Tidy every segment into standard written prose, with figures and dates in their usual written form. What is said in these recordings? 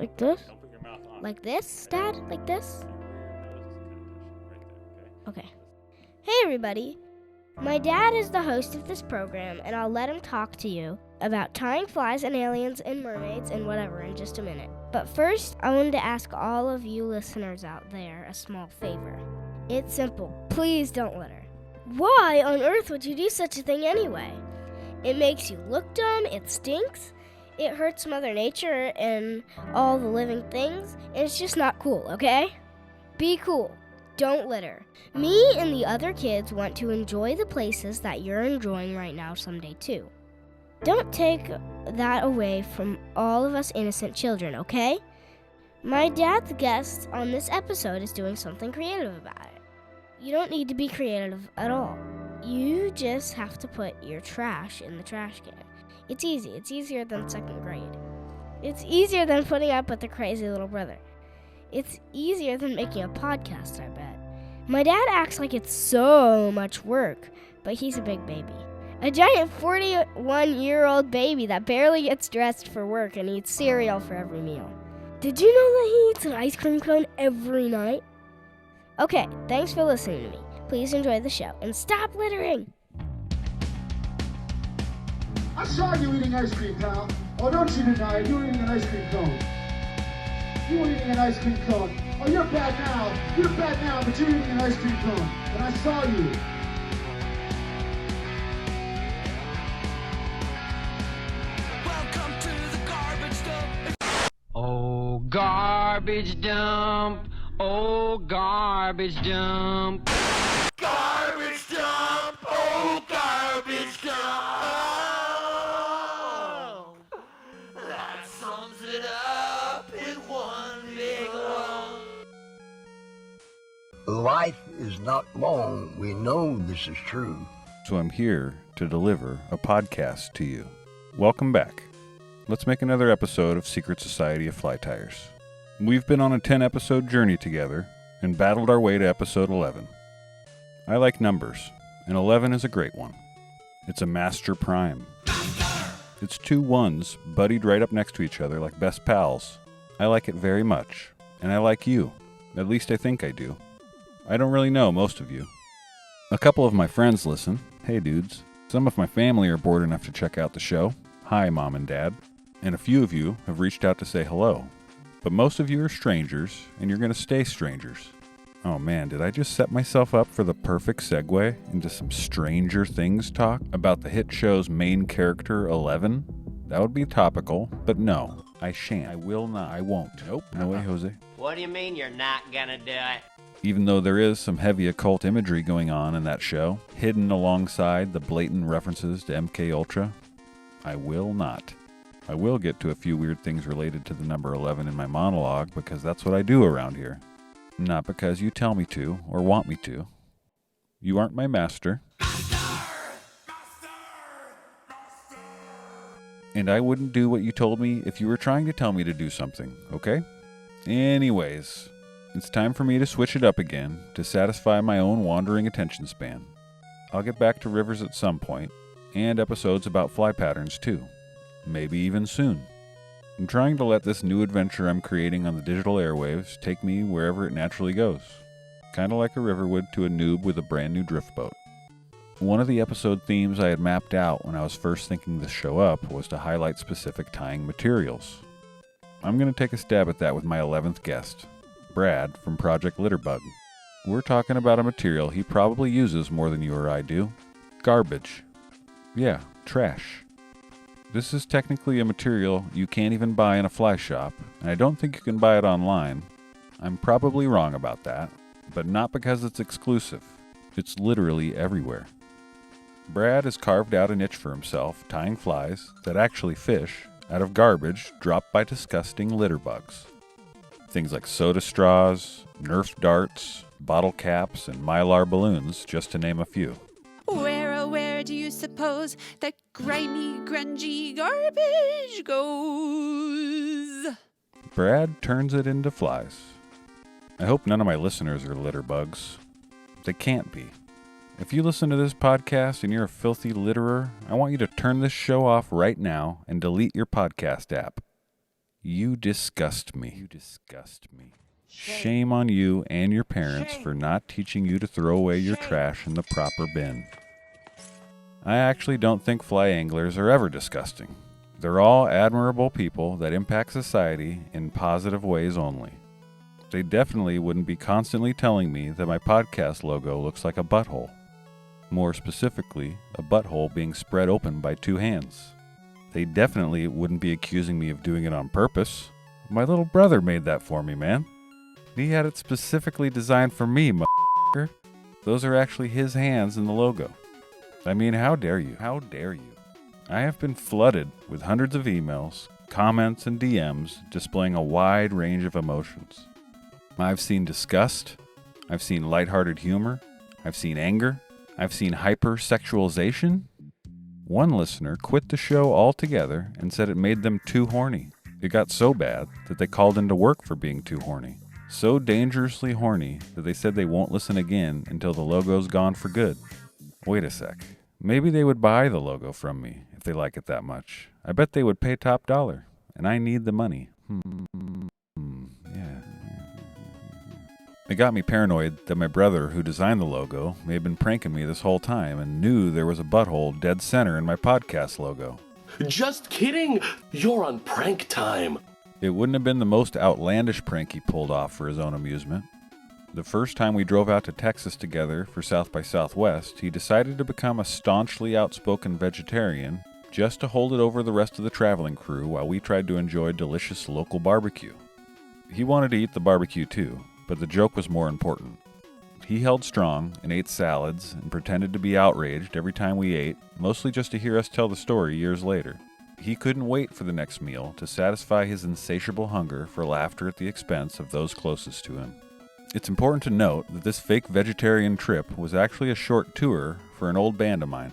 Like this? Don't put your mouth on. Like this, Dad? Like this? Okay. Hey, everybody. My dad is the host of this program, and I'll let him talk to you about tying flies and aliens and mermaids and whatever in just a minute. But first, I wanted to ask all of you listeners out there a small favor. It's simple. Please don't litter. Why on earth would you do such a thing anyway? It makes you look dumb, it stinks, it hurts Mother Nature and all the living things, and it's just not cool, okay? Be cool. Don't litter. Me and the other kids want to enjoy the places that you're enjoying right now someday too. Don't take that away from all of us innocent children, okay? My dad's guest on this episode is doing something creative about it. You don't need to be creative at all. You just have to put your trash in the trash can. It's easy. It's easier than second grade. It's easier than putting up with the crazy little brother. It's easier than making a podcast, I bet. My dad acts like it's so much work, but he's a big baby. A giant 41-year-old baby that barely gets dressed for work and eats cereal for every meal. Did you know that he eats an ice cream cone every night? Okay, thanks for listening to me. Please enjoy the show and stop littering. I saw you eating ice cream, pal. Oh, don't you deny it. You were eating an ice cream cone. You were eating an ice cream cone. Oh, you're bad now. You're bad now, but you're eating an ice cream cone. And I saw you. Welcome to the garbage dump. Oh, garbage dump. Oh, garbage dump. Garbage dump. Oh, garbage dump. That sums it up in one big lump. Life is not long. We know this is true. So I'm here to deliver a podcast to you. Welcome back. Let's make another episode of Secret Society of Fly Tires. We've been on a 10-episode journey together and battled our way to episode 11. I like numbers, and 11 is a great one. It's a master prime. It's two ones buddied right up next to each other like best pals. I like it very much, and I like you. At least I think I do. I don't really know most of you. A couple of my friends listen. Hey dudes. Some of my family are bored enough to check out the show. Hi, Mom and Dad. And a few of you have reached out to say hello. But most of you are strangers, and you're going to stay strangers. Oh man, did I just set myself up for the perfect segue into some Stranger Things talk about the hit show's main character, 11? That would be topical, but no, I shan't. I will not. I won't. Nope. No way, Jose. What do you mean you're not gonna do it? Even though there is some heavy occult imagery going on in that show, hidden alongside the blatant references to MK Ultra, I will not. I will get to a few weird things related to the number 11 in my monologue because that's what I do around here. Not because you tell me to or want me to. You aren't my master. And I wouldn't do what you told me if you were trying to tell me to do something, okay? Anyways, it's time for me to switch it up again to satisfy my own wandering attention span. I'll get back to rivers at some point, and episodes about fly patterns too. Maybe even soon. I'm trying to let this new adventure I'm creating on the digital airwaves take me wherever it naturally goes. Kinda like a river would to a noob with a brand new drift boat. One of the episode themes I had mapped out when I was first thinking this show up was to highlight specific tying materials. I'm going to take a stab at that with my 11th guest, Brad from Project Litterbug. We're talking about a material he probably uses more than you or I do. Garbage. Yeah, trash. This is technically a material you can't even buy in a fly shop, and I don't think you can buy it online. I'm probably wrong about that, but not because it's exclusive. It's literally everywhere. Brad has carved out a niche for himself, tying flies that actually fish out of garbage dropped by disgusting litterbugs. Things like soda straws, Nerf darts, bottle caps, and Mylar balloons, just to name a few. Where do you suppose that grimy, grungy garbage goes? Brad turns it into flies. I hope none of my listeners are litterbugs. They can't be. If you listen to this podcast and you're a filthy litterer, I want you to turn this show off right now and delete your podcast app. You disgust me. Shame on you and your parents for not teaching you to throw away your trash in the proper bin. I actually don't think fly anglers are ever disgusting. They're all admirable people that impact society in positive ways only. They definitely wouldn't be constantly telling me that my podcast logo looks like a butthole. More specifically, a butthole being spread open by two hands. They definitely wouldn't be accusing me of doing it on purpose. My little brother made that for me, man. He had it specifically designed for me, motherfucker. Those are actually his hands in the logo. I mean, how dare you? How dare you? I have been flooded with hundreds of emails, comments, and DMs displaying a wide range of emotions. I've seen disgust. I've seen lighthearted humor. I've seen anger. I've seen hypersexualization. One listener quit the show altogether and said it made them too horny. It got so bad that they called into work for being too horny. So dangerously horny that they said they won't listen again until the logo's gone for good. Wait a sec. Maybe they would buy the logo from me if they like it that much. I bet they would pay top dollar, and I need the money. Yeah. It got me paranoid that my brother, who designed the logo, may have been pranking me this whole time and knew there was a butthole dead center in my podcast logo. Just kidding! You're on prank time! It wouldn't have been the most outlandish prank he pulled off for his own amusement. The first time we drove out to Texas together for South by Southwest, he decided to become a staunchly outspoken vegetarian just to hold it over the rest of the traveling crew while we tried to enjoy delicious local barbecue. He wanted to eat the barbecue too, but the joke was more important. He held strong and ate salads and pretended to be outraged every time we ate, mostly just to hear us tell the story years later. He couldn't wait for the next meal to satisfy his insatiable hunger for laughter at the expense of those closest to him. It's important to note that this fake vegetarian trip was actually a short tour for an old band of mine,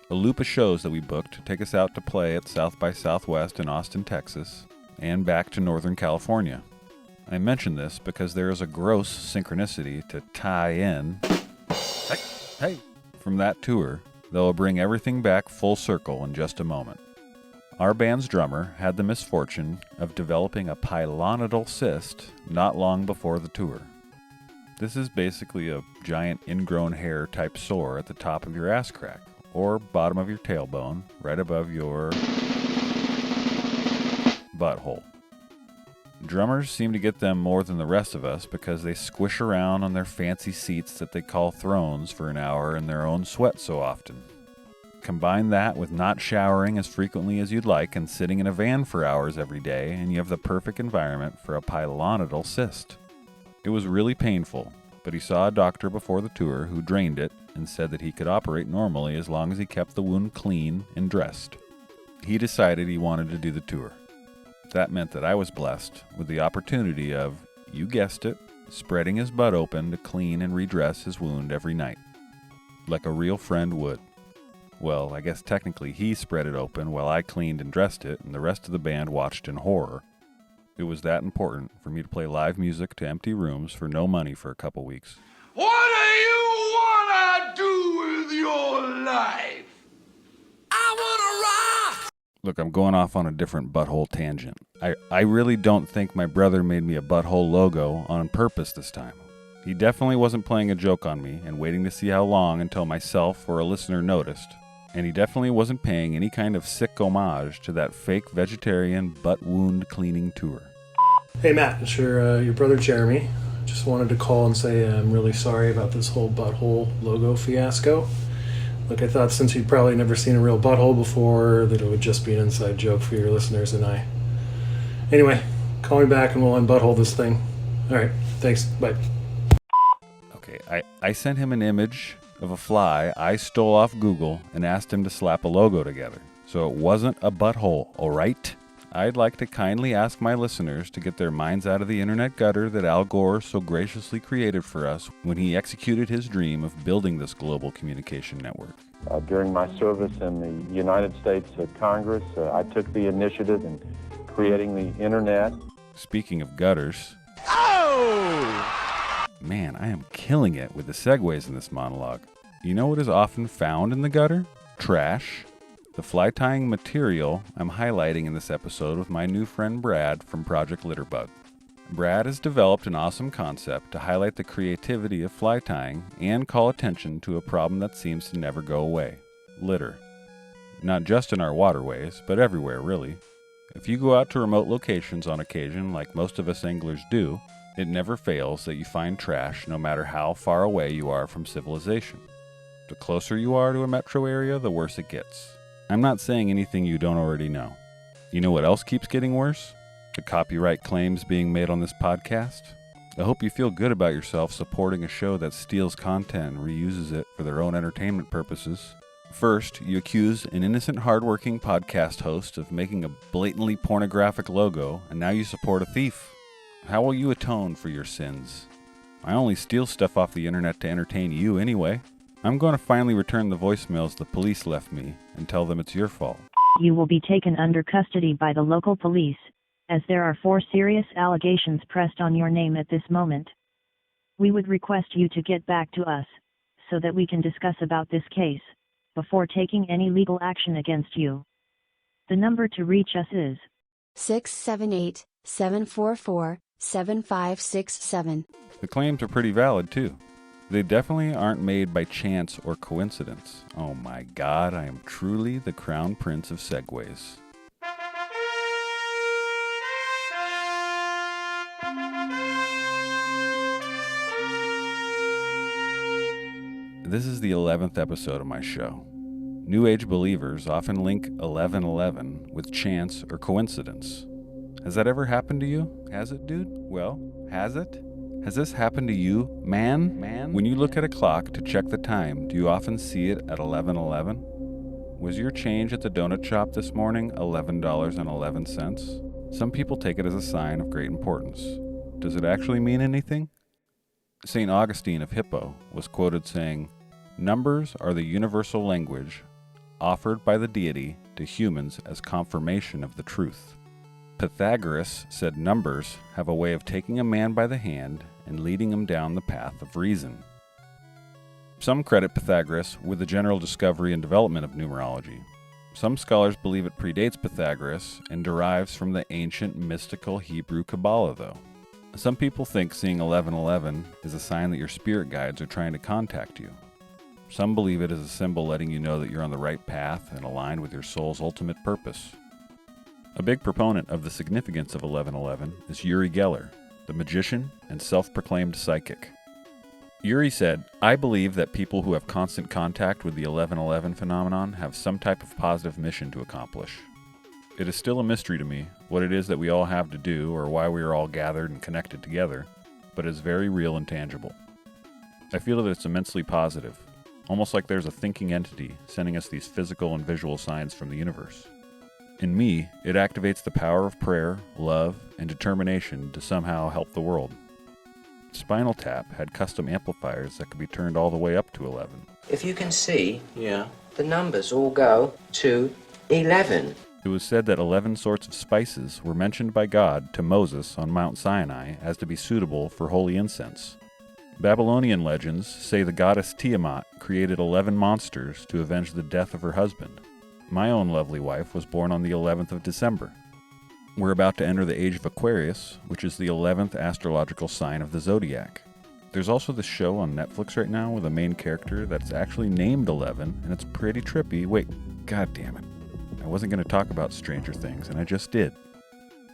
a loop of shows that we booked to take us out to play at South by Southwest in Austin, Texas, and back to Northern California. I mention this because there is a gross synchronicity to tie in from that tour that will bring everything back full circle in just a moment. Our band's drummer had the misfortune of developing a pilonidal cyst not long before the tour. This is basically a giant ingrown hair type sore at the top of your ass crack, or bottom of your tailbone, right above your butthole. Drummers seem to get them more than the rest of us because they squish around on their fancy seats that they call thrones for an hour in their own sweat so often. Combine that with not showering as frequently as you'd like and sitting in a van for hours every day, and you have the perfect environment for a pilonidal cyst. It was really painful, but he saw a doctor before the tour who drained it and said that he could operate normally as long as he kept the wound clean and dressed. He decided he wanted to do the tour. That meant that I was blessed with the opportunity of, you guessed it, spreading his butt open to clean and redress his wound every night, like a real friend would. Well, I guess technically he spread it open while I cleaned and dressed it, and the rest of the band watched in horror. It was that important for me to play live music to empty rooms for no money for a couple weeks. What do you wanna do with your life? I wanna rock! Look, I'm going off on a different butthole tangent. I really don't think my brother made me a butthole logo on purpose this time. He definitely wasn't playing a joke on me and waiting to see how long until myself or a listener noticed. And he definitely wasn't paying any kind of sick homage to that fake vegetarian butt wound cleaning tour. Hey Matt, it's your brother Jeremy. Just wanted to call and say I'm really sorry about this whole butthole logo fiasco. Look, I thought since you'd probably never seen a real butthole before, that it would just be an inside joke for your listeners and I. Anyway, call me back and we'll unbutthole this thing. Alright, thanks, bye. Okay, I sent him an image of a fly I stole off Google and asked him to slap a logo together. So it wasn't a butthole, alright? I'd like to kindly ask my listeners to get their minds out of the internet gutter that Al Gore so graciously created for us when he executed his dream of building this global communication network. During my service in the United States Congress, I took the initiative in creating the internet. Speaking of gutters... Oh! Man, I am killing it with the segues in this monologue. You know what is often found in the gutter? Trash. the fly tying material I'm highlighting in this episode with my new friend Brad from Project Litterbug. Brad has developed an awesome concept to highlight the creativity of fly tying and call attention to a problem that seems to never go away: litter. Not just in our waterways, but everywhere really. If you go out to remote locations on occasion, like most of us anglers do, it never fails that you find trash no matter how far away you are from civilization. The closer you are to a metro area, the worse it gets. I'm not saying anything you don't already know. You know what else keeps getting worse? The copyright claims being made on this podcast. I hope you feel good about yourself supporting a show that steals content and reuses it for their own entertainment purposes. First, you accuse an innocent, hardworking podcast host of making a blatantly pornographic logo, and now you support a thief. How will you atone for your sins? I only steal stuff off the internet to entertain you anyway. I'm going to finally return the voicemails the police left me and tell them it's your fault. You will be taken under custody by the local police, as there are 4 serious allegations pressed on your name at this moment. We would request you to get back to us, so that we can discuss about this case, before taking any legal action against you. The number to reach us is 678-744-7567. The claims are pretty valid too. They definitely aren't made by chance or coincidence. Oh my God, I am truly the crown prince of segues. This is the 11th episode of my show. New Age believers often link 1111 with chance or coincidence. Has that ever happened to you? Has it, dude? Well, has it? Has this happened to you, man? When you look at a clock to check the time, do you often see it at 11:11? Was your change at the donut shop this morning $11.11? Some people take it as a sign of great importance. Does it actually mean anything? St. Augustine of Hippo was quoted saying, "Numbers are the universal language offered by the deity to humans as confirmation of the truth." Pythagoras said numbers have a way of taking a man by the hand and leading him down the path of reason. Some credit Pythagoras with the general discovery and development of numerology. Some scholars believe it predates Pythagoras and derives from the ancient mystical Hebrew Kabbalah, though. Some people think seeing 1111 is a sign that your spirit guides are trying to contact you. Some believe it is a symbol letting you know that you're on the right path and aligned with your soul's ultimate purpose. A big proponent of the significance of 1111 is Uri Geller, the magician and self-proclaimed psychic. Uri said, "I believe that people who have constant contact with the 1111 phenomenon have some type of positive mission to accomplish. It is still a mystery to me what it is that we all have to do or why we are all gathered and connected together, but it is very real and tangible. I feel that it's immensely positive, almost like there's a thinking entity sending us these physical and visual signs from the universe. In me, it activates the power of prayer, love, and determination to somehow help the world." Spinal Tap had custom amplifiers that could be turned all the way up to 11. If you can see, the numbers all go to 11. It was said that 11 sorts of spices were mentioned by God to Moses on Mount Sinai as to be suitable for holy incense. Babylonian legends say the goddess Tiamat created 11 monsters to avenge the death of her husband. My own lovely wife was born on the 11th of December. We're about to enter the age of Aquarius, which is the 11th astrological sign of the zodiac. There's also this show on Netflix right now with a main character that's actually named 11, and it's pretty trippy. Wait, god damn it. I wasn't going to talk about Stranger Things, and I just did.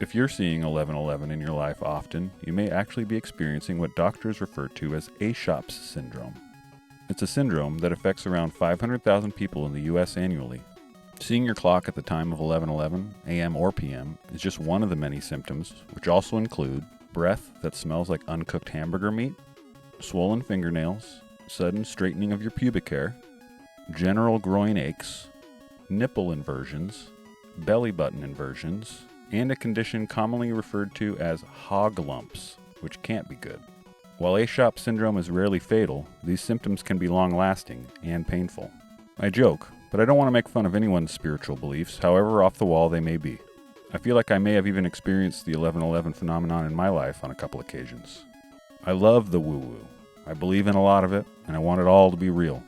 If you're seeing 1111 in your life often, you may actually be experiencing what doctors refer to as Cashapp syndrome. It's a syndrome that affects around 500,000 people in the U.S. annually. Seeing your clock at the time of 11:11, a.m. or p.m. is just one of the many symptoms, which also include breath that smells like uncooked hamburger meat, swollen fingernails, sudden straightening of your pubic hair, general groin aches, nipple inversions, belly button inversions, and a condition commonly referred to as hog lumps, which can't be good. While Cashapp syndrome is rarely fatal, these symptoms can be long-lasting and painful. I joke, but I don't want to make fun of anyone's spiritual beliefs, however off the wall they may be. I feel like I may have even experienced the 1111 phenomenon in my life on a couple occasions. I love the woo-woo. I believe in a lot of it, and I want it all to be real.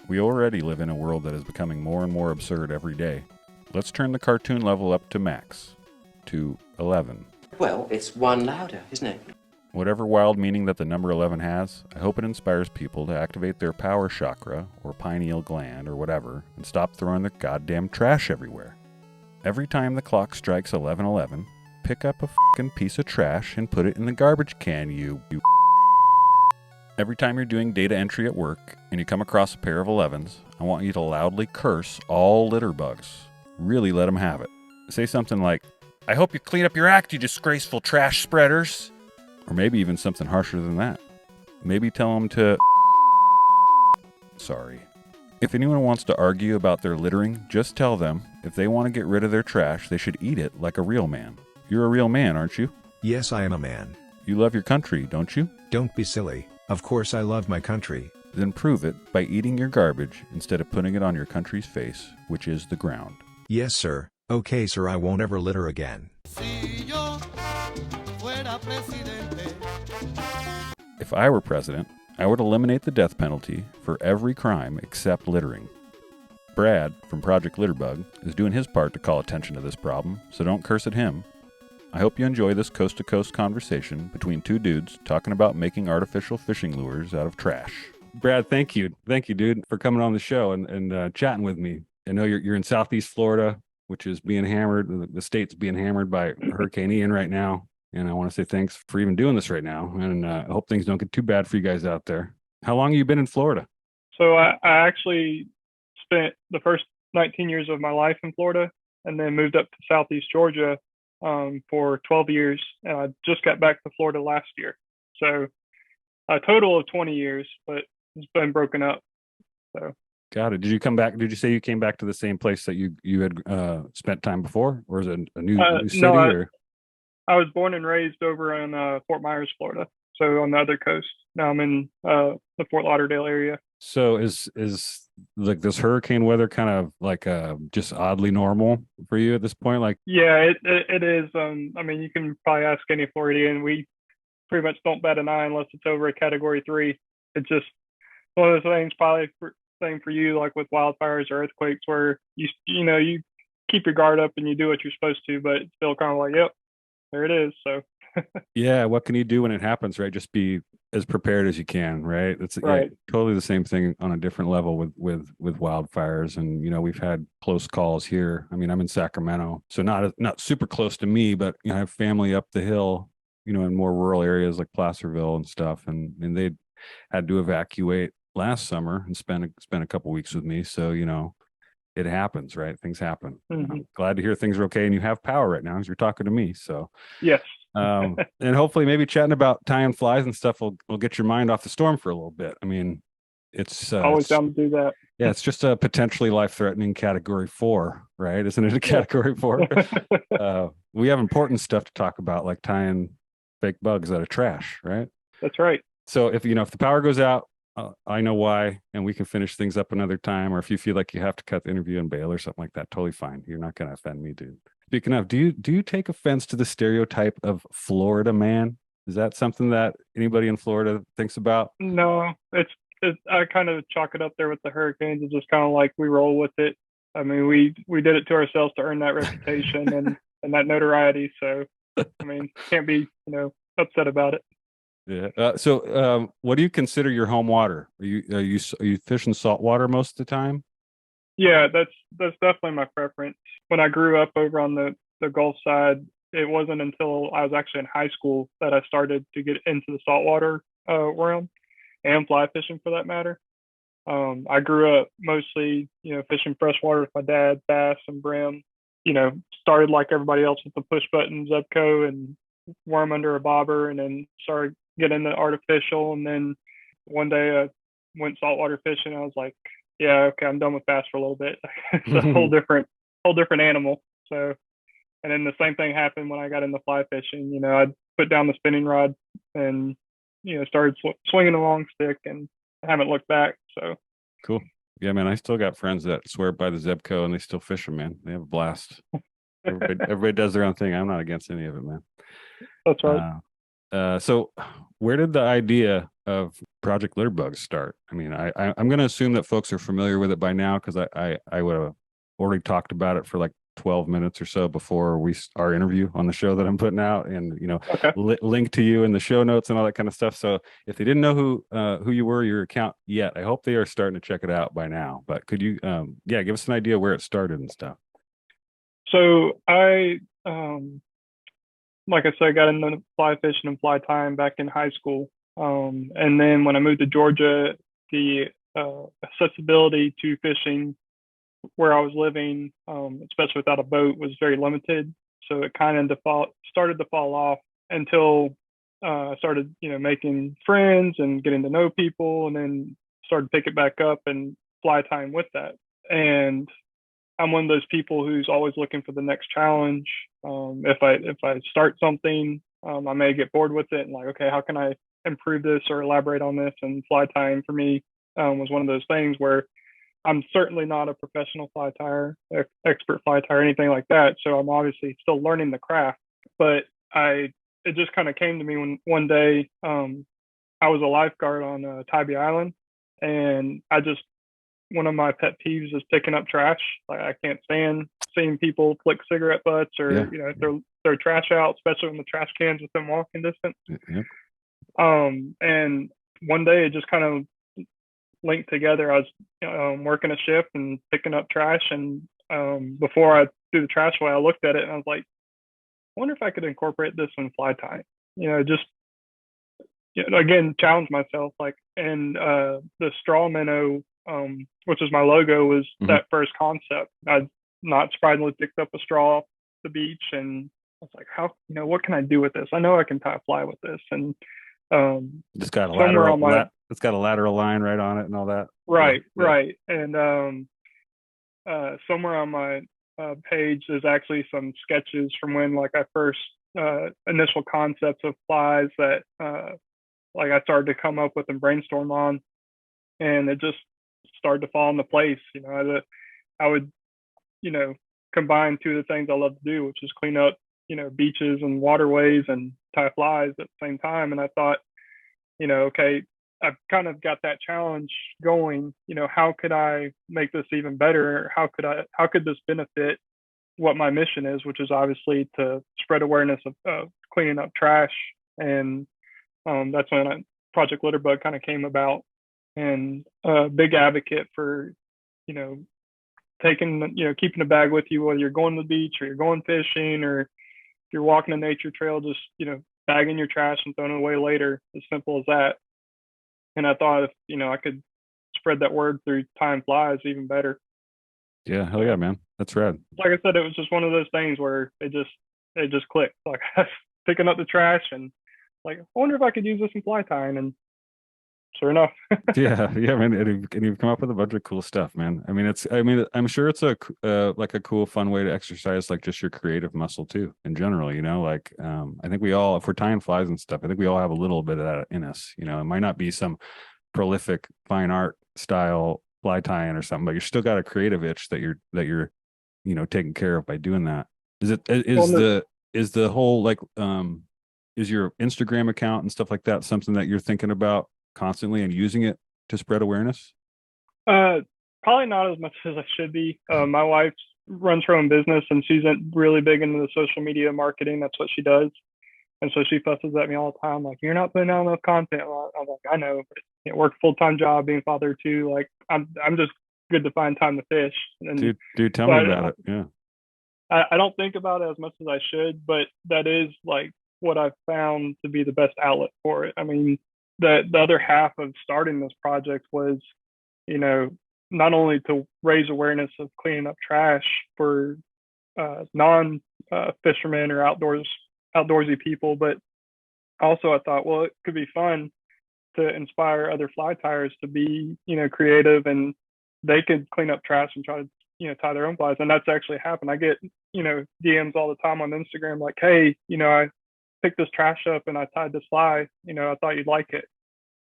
We already live in a world that is becoming more and more absurd every day. Let's turn the cartoon level up to max, to 11. Well, it's one louder, isn't it? Whatever wild meaning that the number 11 has, I hope it inspires people to activate their power chakra, or pineal gland, or whatever, and stop throwing their goddamn trash everywhere. Every time the clock strikes 11:11, pick up a fucking piece of trash and put it in the garbage can, you. Every time you're doing data entry at work and you come across a pair of 11s, I want you to loudly curse all litterbugs. Really let them have it. Say something like, "I hope you clean up your act, you disgraceful trash spreaders." Or maybe even something harsher than that. Maybe tell them to... Sorry. If anyone wants to argue about their littering, just tell them if they want to get rid of their trash, they should eat it like a real man. You're a real man, aren't you? Yes, I am a man. You love your country, don't you? Don't be silly. Of course I love my country. Then prove it by eating your garbage instead of putting it on your country's face, which is the ground. Yes, sir. Okay, sir, I won't ever litter again. If I were president, I would eliminate the death penalty for every crime except littering. Brad, from Project Litterbug, is doing his part to call attention to this problem, so don't curse at him. I hope you enjoy this coast-to-coast conversation between two dudes talking about making artificial fishing lures out of trash. Brad, thank you. Thank you, dude, for coming on the show and chatting with me. I know you're in Southeast Florida, which is being hammered. The state's being hammered by Hurricane Ian right now. And I want to say thanks for even doing this right now. And I hope things don't get too bad for you guys out there. How long have you been in Florida? So I actually spent the first 19 years of my life in Florida and then moved up to Southeast Georgia for 12 years. And I just got back to Florida last year. So a total of 20 years, but it's been broken up. So. Got it. Did you come back? Did you say you came back to the same place that you had spent time before? Or is it a new city? No, I was born and raised over in Fort Myers, Florida. So on the other coast. Now I'm in the Fort Lauderdale area. So is like this hurricane weather kind of like just oddly normal for you at this point? Like, yeah, it is. I mean, you can probably ask any Floridian. We pretty much don't bat an eye unless it's over a Category 3. It's just one of those things. Probably same for you, like with wildfires or earthquakes, where you keep your guard up and you do what you're supposed to, but it's still kind of like, yep, there it is. So. Yeah, what can you do when it happens, right? Just be as prepared as you can, right? It's right. Totally the same thing on a different level with wildfires. And we've had close calls here. I mean, I'm in Sacramento, so not super close to me, but I have family up the hill, in more rural areas like Placerville and stuff, and they had to evacuate last summer and spend a couple weeks with me. So it happens, right? Things happen. Mm-hmm. I'm glad to hear things are okay and you have power right now as you're talking to me. So yes. And hopefully maybe chatting about tying flies and stuff will get your mind off the storm for a little bit. I mean, it's always down to do that. Yeah, it's just a potentially life-threatening Category 4, right? Isn't it a Category 4? We have important stuff to talk about, like tying fake bugs out of trash, right? That's right. So if the power goes out, I know why, and we can finish things up another time. Or if you feel like you have to cut the interview and bail or something like that, totally fine. You're not going to offend me, dude. Speaking of, do you take offense to the stereotype of Florida man? Is that something that anybody in Florida thinks about? No, it's I kind of chalk it up there with the hurricanes. It's just kind of like we roll with it. I mean, we did it to ourselves to earn that reputation and that notoriety. So, I mean, can't be upset about it. Yeah. So, what do you consider your home water? Are you fishing saltwater most of the time? Yeah, that's definitely my preference. When I grew up over on the Gulf side, it wasn't until I was actually in high school that I started to get into the saltwater realm and fly fishing for that matter. I grew up mostly, fishing freshwater with my dad, bass and brim. Started like everybody else with the push button Zebco and worm under a bobber, and then started getting into artificial. And then one day I went saltwater fishing. I was like, yeah, okay, I'm done with bass for a little bit. It's a whole different animal. So, and then the same thing happened when I got into fly fishing. I'd put down the spinning rod and, started swinging a long stick, and I haven't looked back. So cool. Yeah, man, I still got friends that swear by the Zebco and they still fish them, man. They have a blast. Everybody does their own thing. I'm not against any of it, man. That's right. So where did the idea of Project Litterbug's start? I mean, I'm going to assume that folks are familiar with it by now because I would have already talked about it for like 12 minutes or so before our interview on the show that I'm putting out, and Okay. link to you in the show notes and all that kind of stuff. So if they didn't know who you were, your account yet, I hope they are starting to check it out by now. But could you give us an idea where it started and stuff? So I like I said, I got into fly fishing and fly tying back in high school. And then when I moved to Georgia, the accessibility to fishing where I was living, especially without a boat, was very limited. So it kind of started to fall off until I started, making friends and getting to know people, and then started to pick it back up and fly tying with that. And I'm one of those people who's always looking for the next challenge. If I start something, I may get bored with it and like, okay, how can I improve this or elaborate on this? And fly tying for me was one of those things where I'm certainly not a professional fly tyer, expert fly tyer, anything like that. So I'm obviously still learning the craft. But it just kind of came to me when one day I was a lifeguard on Tybee Island, and one of my pet peeves is picking up trash. Like I can't stand seeing people flick cigarette butts or throw trash out, especially when the trash can's within walking distance. Yep. And one day it just kind of linked together. I was working a shift and picking up trash, and before I threw the trash away, I looked at it and I was like, I wonder if I could incorporate this in fly tying. Just again, challenge myself. And the straw minnow, which is my logo, was that first concept. I not surprisingly picked up a straw off the beach, and I was like, how, what can I do with this? I know I can tie a fly with this. And it's got a lateral line right on it and all that. Right. And somewhere on my page, there's actually some sketches from when I first initial concepts of flies that I started to come up with and brainstorm on, and it just started to fall into place. I would combine two of the things I love to do, which is clean up beaches and waterways and tie flies at the same time. And I thought, okay, I've kind of got that challenge going. How could I make this even better? How could this benefit what my mission is, which is obviously to spread awareness of cleaning up trash. And that's when Project Litterbug kind of came about, and a big advocate for, keeping a bag with you, whether you're going to the beach or you're going fishing or if you're walking a nature trail, just, bagging your trash and throwing it away later, as simple as that. And I thought if, I could spread that word through tying flies, even better. Yeah, hell yeah, man. That's rad. Like I said, it was just one of those things where it just clicked. Like I was picking up the trash and I wonder if I could use this in fly tying, and sure enough. yeah, man. And you've come up with a bunch of cool stuff, man. I mean, I'm sure it's a cool, fun way to exercise just your creative muscle too, in general. I think we all, if we're tying flies and stuff, I think we all have a little bit of that in us. It might not be some prolific fine art style fly tying or something, but you still got a creative itch that you're taken care of by doing that. Is the whole is your Instagram account and stuff like that something that you're thinking about constantly and using it to spread awareness? Probably not as much as I should be. My wife runs her own business, and she's really big into the social media marketing. That's what she does. And so she fusses at me all the time, you're not putting out enough content. I'm like, I know, but work a full-time job, being a father too. I'm just good to find time to fish. And dude, tell me about it. Yeah. I don't think about it as much as I should, but that is what I've found to be the best outlet for it. I mean, the other half of starting this project was, not only to raise awareness of cleaning up trash for non fishermen or outdoorsy people, but also I thought, well, it could be fun to inspire other fly tyers to be, creative, and they could clean up trash and try to, tie their own flies. And that's actually happened. I get, DMs all the time on Instagram, hey, I picked this trash up and I tied this fly, I thought you'd like it.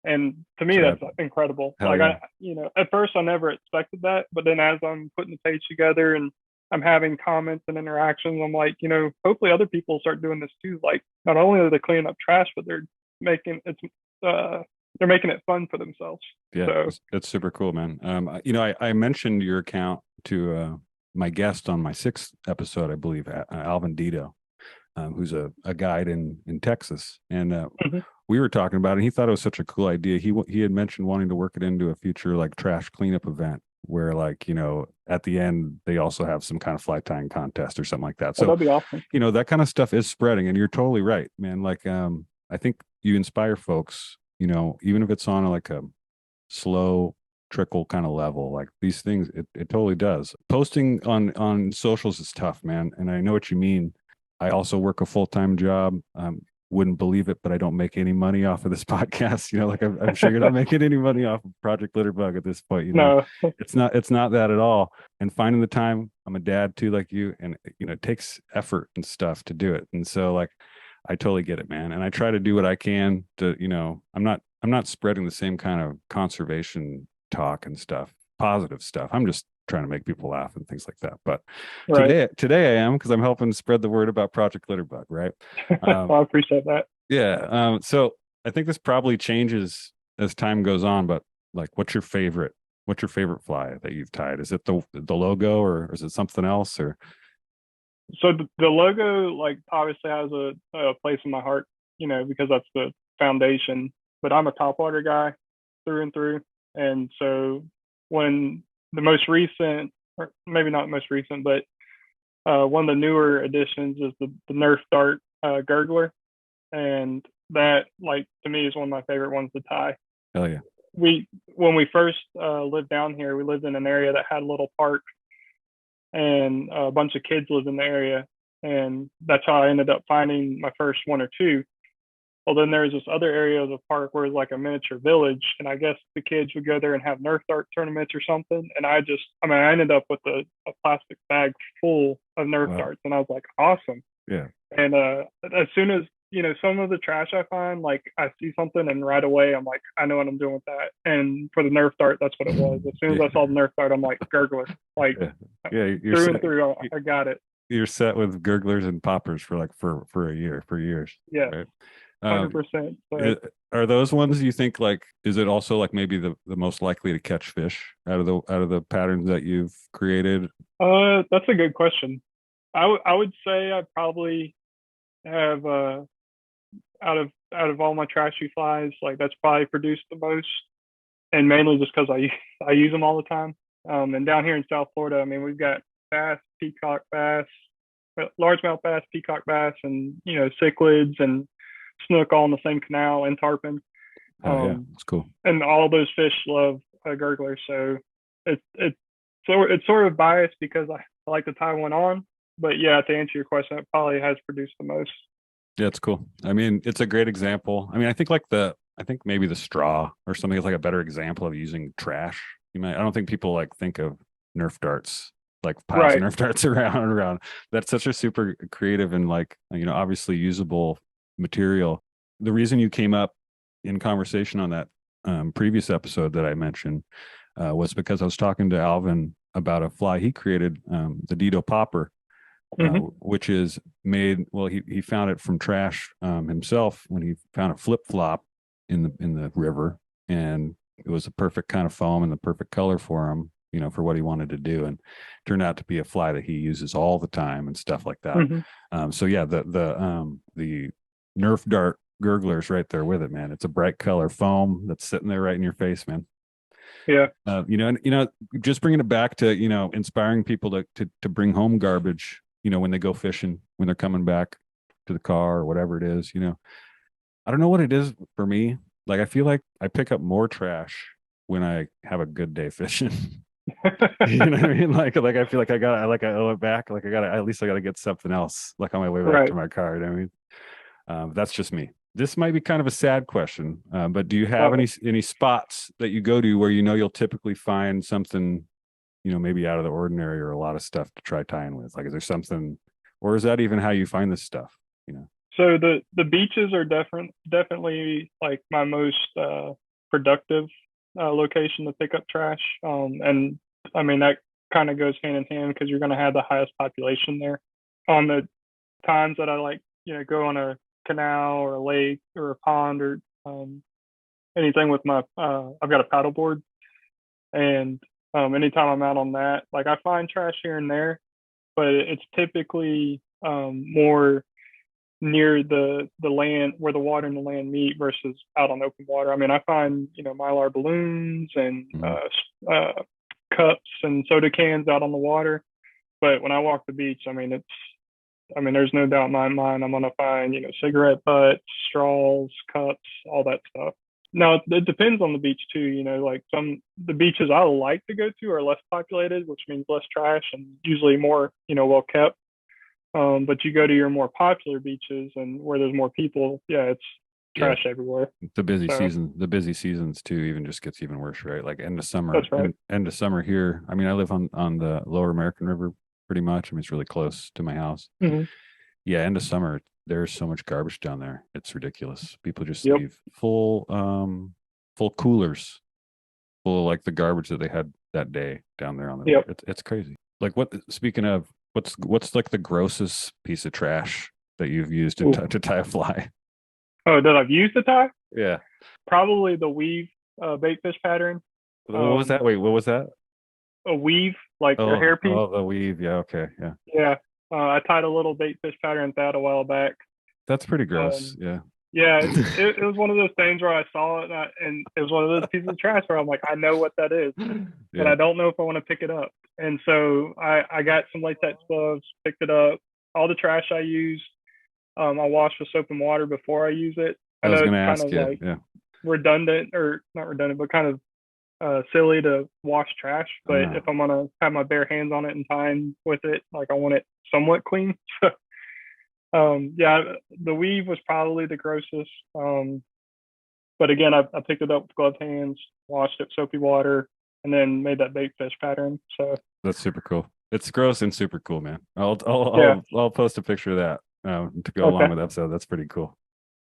And to me, that's incredible. Yeah. At first I never expected that, but then as I'm putting the page together and I'm having comments and interactions, I'm like, hopefully other people start doing this too. Not only are they cleaning up trash, but they're making it's they're making it fun for themselves. Yeah, So that's super cool, man. I mentioned your account to my guest on my 6th episode, I believe, Alvin Dito, who's a guide in Texas, and we were talking about it. And he thought it was such a cool idea. He had mentioned wanting to work it into a future like trash cleanup event where, like, at the end they also have some kind of fly tying contest or something like that. So that'd be awesome. That kind of stuff is spreading, and you're totally right, man. Like, I think you inspire folks, even if it's on like a slow trickle kind of level, like these things, it totally does. Posting on socials is tough, man. And I know what you mean. I also work a full-time job. Wouldn't believe it, but I don't make any money off of this podcast. Like I'm sure you're not making any money off of Project Litterbug at this point. No, it's not that at all. And finding the time, I'm a dad too, like you, and it takes effort and stuff to do it. And so, like, I totally get it, man. And I try to do what I can to, I'm not spreading the same kind of conservation talk and stuff, positive stuff. I'm just trying to make people laugh and things like that. But today I am, because I'm helping spread the word about Project Litterbug, right? Well, I appreciate that. Yeah. So I think this probably changes as time goes on, but like, what's your favorite fly that you've tied? Is it the logo, or is it something else? Or so the logo, like, obviously has a place in my heart, because that's the foundation. But I'm a topwater guy through and through. And so when the most recent, or maybe not most recent, but one of the newer additions is the Nerf Dart Gurgler. And that, like, to me is one of my favorite ones to tie. Hell yeah. When we first lived down here, we lived in an area that had a little park, and a bunch of kids lived in the area. And that's how I ended up finding my first one or two. Well, then there's this other area of the park where it's like a miniature village, and I guess the kids would go there and have Nerf dart tournaments or something. And I ended up with a plastic bag full of Nerf darts, and I was like, awesome. Yeah. And as soon as, some of the trash I find, like, I see something and right away I'm like, I know what I'm doing with that. And for the Nerf dart, that's what it was. As soon as I saw the Nerf dart, I'm like, Gurgler. Like, you're through and through, I got it. You're set with gurglers and poppers for a year, for years. Yeah. Right? 100%. Are those ones you think, like, is it also like maybe the most likely to catch fish out of the patterns that you've created? That's a good question. I would say I probably have out of all my trashy flies, like, that's probably produced the most, and mainly just because I use them all the time. And down here in South Florida, I mean, we've got bass, peacock bass, largemouth bass, peacock bass, and cichlids and snook all in the same canal, and tarpon. Yeah, that's cool. And all those fish love gurglers, so it's sort of biased because I like to tie one on. But yeah, to answer your question, it probably has produced the most. Yeah, it's cool. I mean, it's a great example. I mean, I think maybe the straw or something is like a better example of using trash. I don't think people like think of Nerf darts, like piles of Nerf darts around. That's such a super creative and, like, obviously usable material. The reason you came up in conversation on that previous episode that I mentioned was because I was talking to Alvin about a fly he created, the Dito Popper, which is made, well, he found it from trash himself when he found a flip-flop in the river, and it was a perfect kind of foam and the perfect color for him, for what he wanted to do, and turned out to be a fly that he uses all the time and stuff like that. So yeah, the Nerf dart gurglers right there with it, man. It's a bright color foam that's sitting there right in your face, man. Yeah. Just bringing it back to, inspiring people to bring home garbage, when they go fishing, when they're coming back to the car or whatever it is, I don't know what it is for me. Like, I feel like I pick up more trash when I have a good day fishing. You know what I mean? Like I feel like I owe it back. Like, at least I gotta get something else, like, on my way back to my car. You know what I mean? That's just me. This might be kind of a sad question, but do you have any spots that you go to where you'll typically find something, maybe out of the ordinary, or a lot of stuff to try tying with? Like, is there something, or is that even how you find this stuff? So the beaches are definitely like my most productive location to pick up trash. And I mean, that kind of goes hand in hand because you're going to have the highest population there. On the times that I go on a canal or a lake or a pond or anything with my I've got a paddleboard, and anytime I'm out on that, like I find trash here and there, but it's typically more near the land where the water and the land meet versus out on open water. I mean, I find mylar balloons and cups and soda cans out on the water, but when I walk the beach, I mean, there's no doubt in my mind I'm gonna find cigarette butts, straws, cups, all that stuff. Now it depends on the beach too. Like the beaches I like to go to are less populated, which means less trash and usually more well kept. But you go to your more popular beaches and where there's more people, it's trash everywhere. The busy seasons too even just gets even worse, right? Like end of summer. That's right. End of summer here. I mean, I live on the Lower American River pretty much. I mean, it's really close to my house. Mm-hmm. Yeah, end of summer, there's so much garbage down there. It's ridiculous. People just leave full coolers full of like the garbage that they had that day down there on the river. It's crazy. Like speaking of, what's like the grossest piece of trash that you've used to tie a fly? Oh, that I've used to tie? Yeah. Probably the weave bait fish pattern. What was that? Wait, what was that? A weave, like a hairpin. Oh, the weave. Yeah, okay. Yeah. Yeah. I tied a little bait fish pattern with that a while back. That's pretty gross. Yeah. Yeah, it was one of those things where I saw it and it was one of those pieces of trash where I'm like, I know what that is, but I don't know if I want to pick it up. And so I got some latex gloves, picked it up. All the trash I used, I wash with soap and water before I use it. I was going to ask kind you. of like redundant, or not redundant, but kind of silly to wash trash. But if I'm going to have my bare hands on it and time with it, like I want it somewhat clean. The weave was probably the grossest. But again, I picked it up with gloved hands, washed it with soapy water, and then made that bait fish pattern. So that's super cool. It's gross and super cool, man. I'll post a picture of that to go along with the episode. That's pretty cool.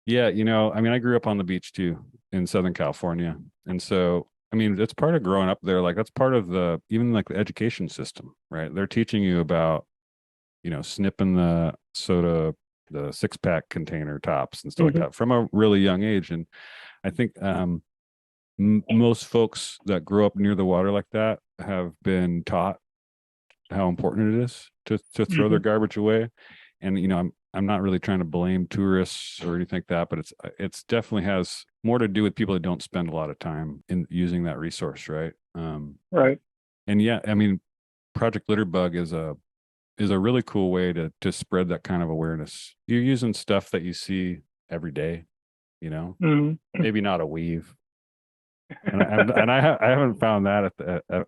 Yeah, I mean, I grew up on the beach too in Southern California, and so I mean, it's part of growing up there. Like that's part of even like the education system, right? They're teaching you about snipping the soda, the 6-pack container tops and stuff like that from a really young age. And I think most folks that grow up near the water like that have been taught how important it is to throw their garbage away. And I'm not really trying to blame tourists or anything like that, but it's definitely has more to do with people that don't spend a lot of time in using that resource, right? Right. And yeah, I mean, Project Litterbug is a really cool way to spread that kind of awareness. You're using stuff that you see every day, maybe not a weave. And I haven't found that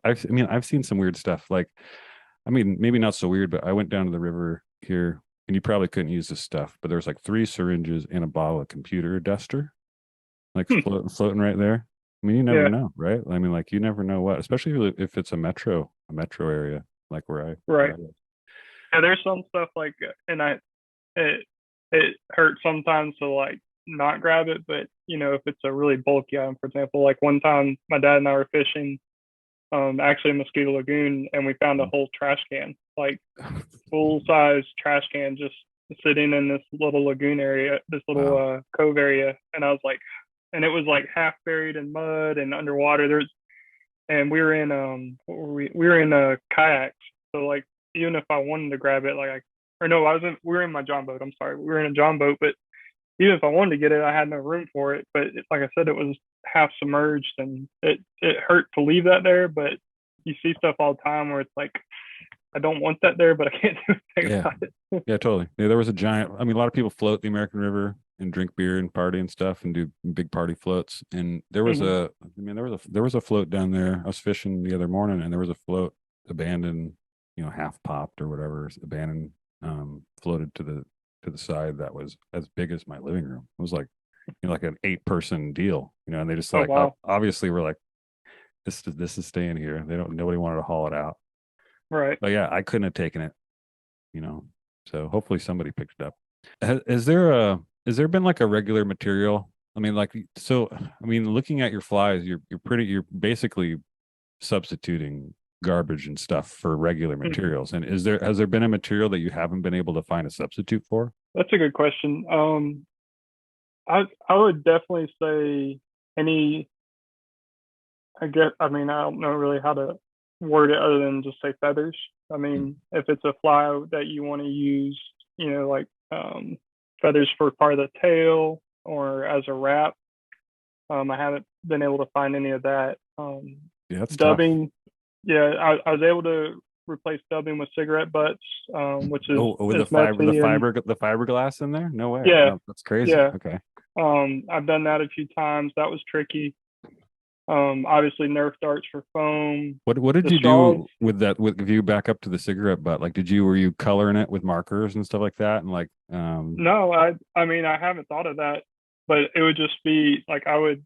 I've seen some weird stuff. Like, I mean, maybe not so weird, but I went down to the river here and you probably couldn't use this stuff, but there's like 3 syringes and a bottle of computer duster, like floating right there. I mean, you never know, right? I mean, like you never know what, especially if it's a metro area, like where I live. Yeah, there's some stuff like, and it hurts sometimes to like not grab it, but if it's a really bulky item, for example, like one time my dad and I were fishing, actually in Mosquito Lagoon, and we found a whole trash can, like full size trash can, just sitting in this little lagoon area, this little cove area, and I was like, and it was like half buried in mud and underwater. And we were in we were in kayaks, so like, even if I wanted to grab it, we were in my John boat. I'm sorry. We were in a John boat, but even if I wanted to get it, I had no room for it. But like I said, it was half submerged and it hurt to leave that there. But you see stuff all the time where it's like, I don't want that there, but I can't do anything about it. Yeah, totally. Yeah, there was a giant, I mean, a lot of people float the American River and drink beer and party and stuff and do big party floats. And there was there was a float down there. I was fishing the other morning and there was a float abandoned, half popped or whatever, abandoned, floated to the side that was as big as my living room. It was like, like an 8-person deal, and they just obviously were like, this is staying here. Nobody wanted to haul it out. Right. But yeah, I couldn't have taken it, so hopefully somebody picked it up. Has there been like a regular material? I mean, looking at your flies, you're basically substituting garbage and stuff for regular materials. And has there been a material that you haven't been able to find a substitute for? That's a good question. I would definitely say any, I guess, I mean, I don't know really how to word it other than just say feathers. I mean, if it's a fly that you want to use, like feathers for part of the tail or as a wrap, I haven't been able to find any of that. Yeah, that's dubbing. tough. Yeah, I was able to replace dubbing with cigarette butts, which is with is messy the fiberglass in there? No way. Yeah, Oh, that's crazy. yeah. Okay. I've done that a few times. That was tricky. Obviously Nerf darts for foam. What did The you straws, do with that? If you back up to the cigarette butt, like were you coloring it with markers and stuff like that? And like No, I mean I haven't thought of that, but it would just be like I would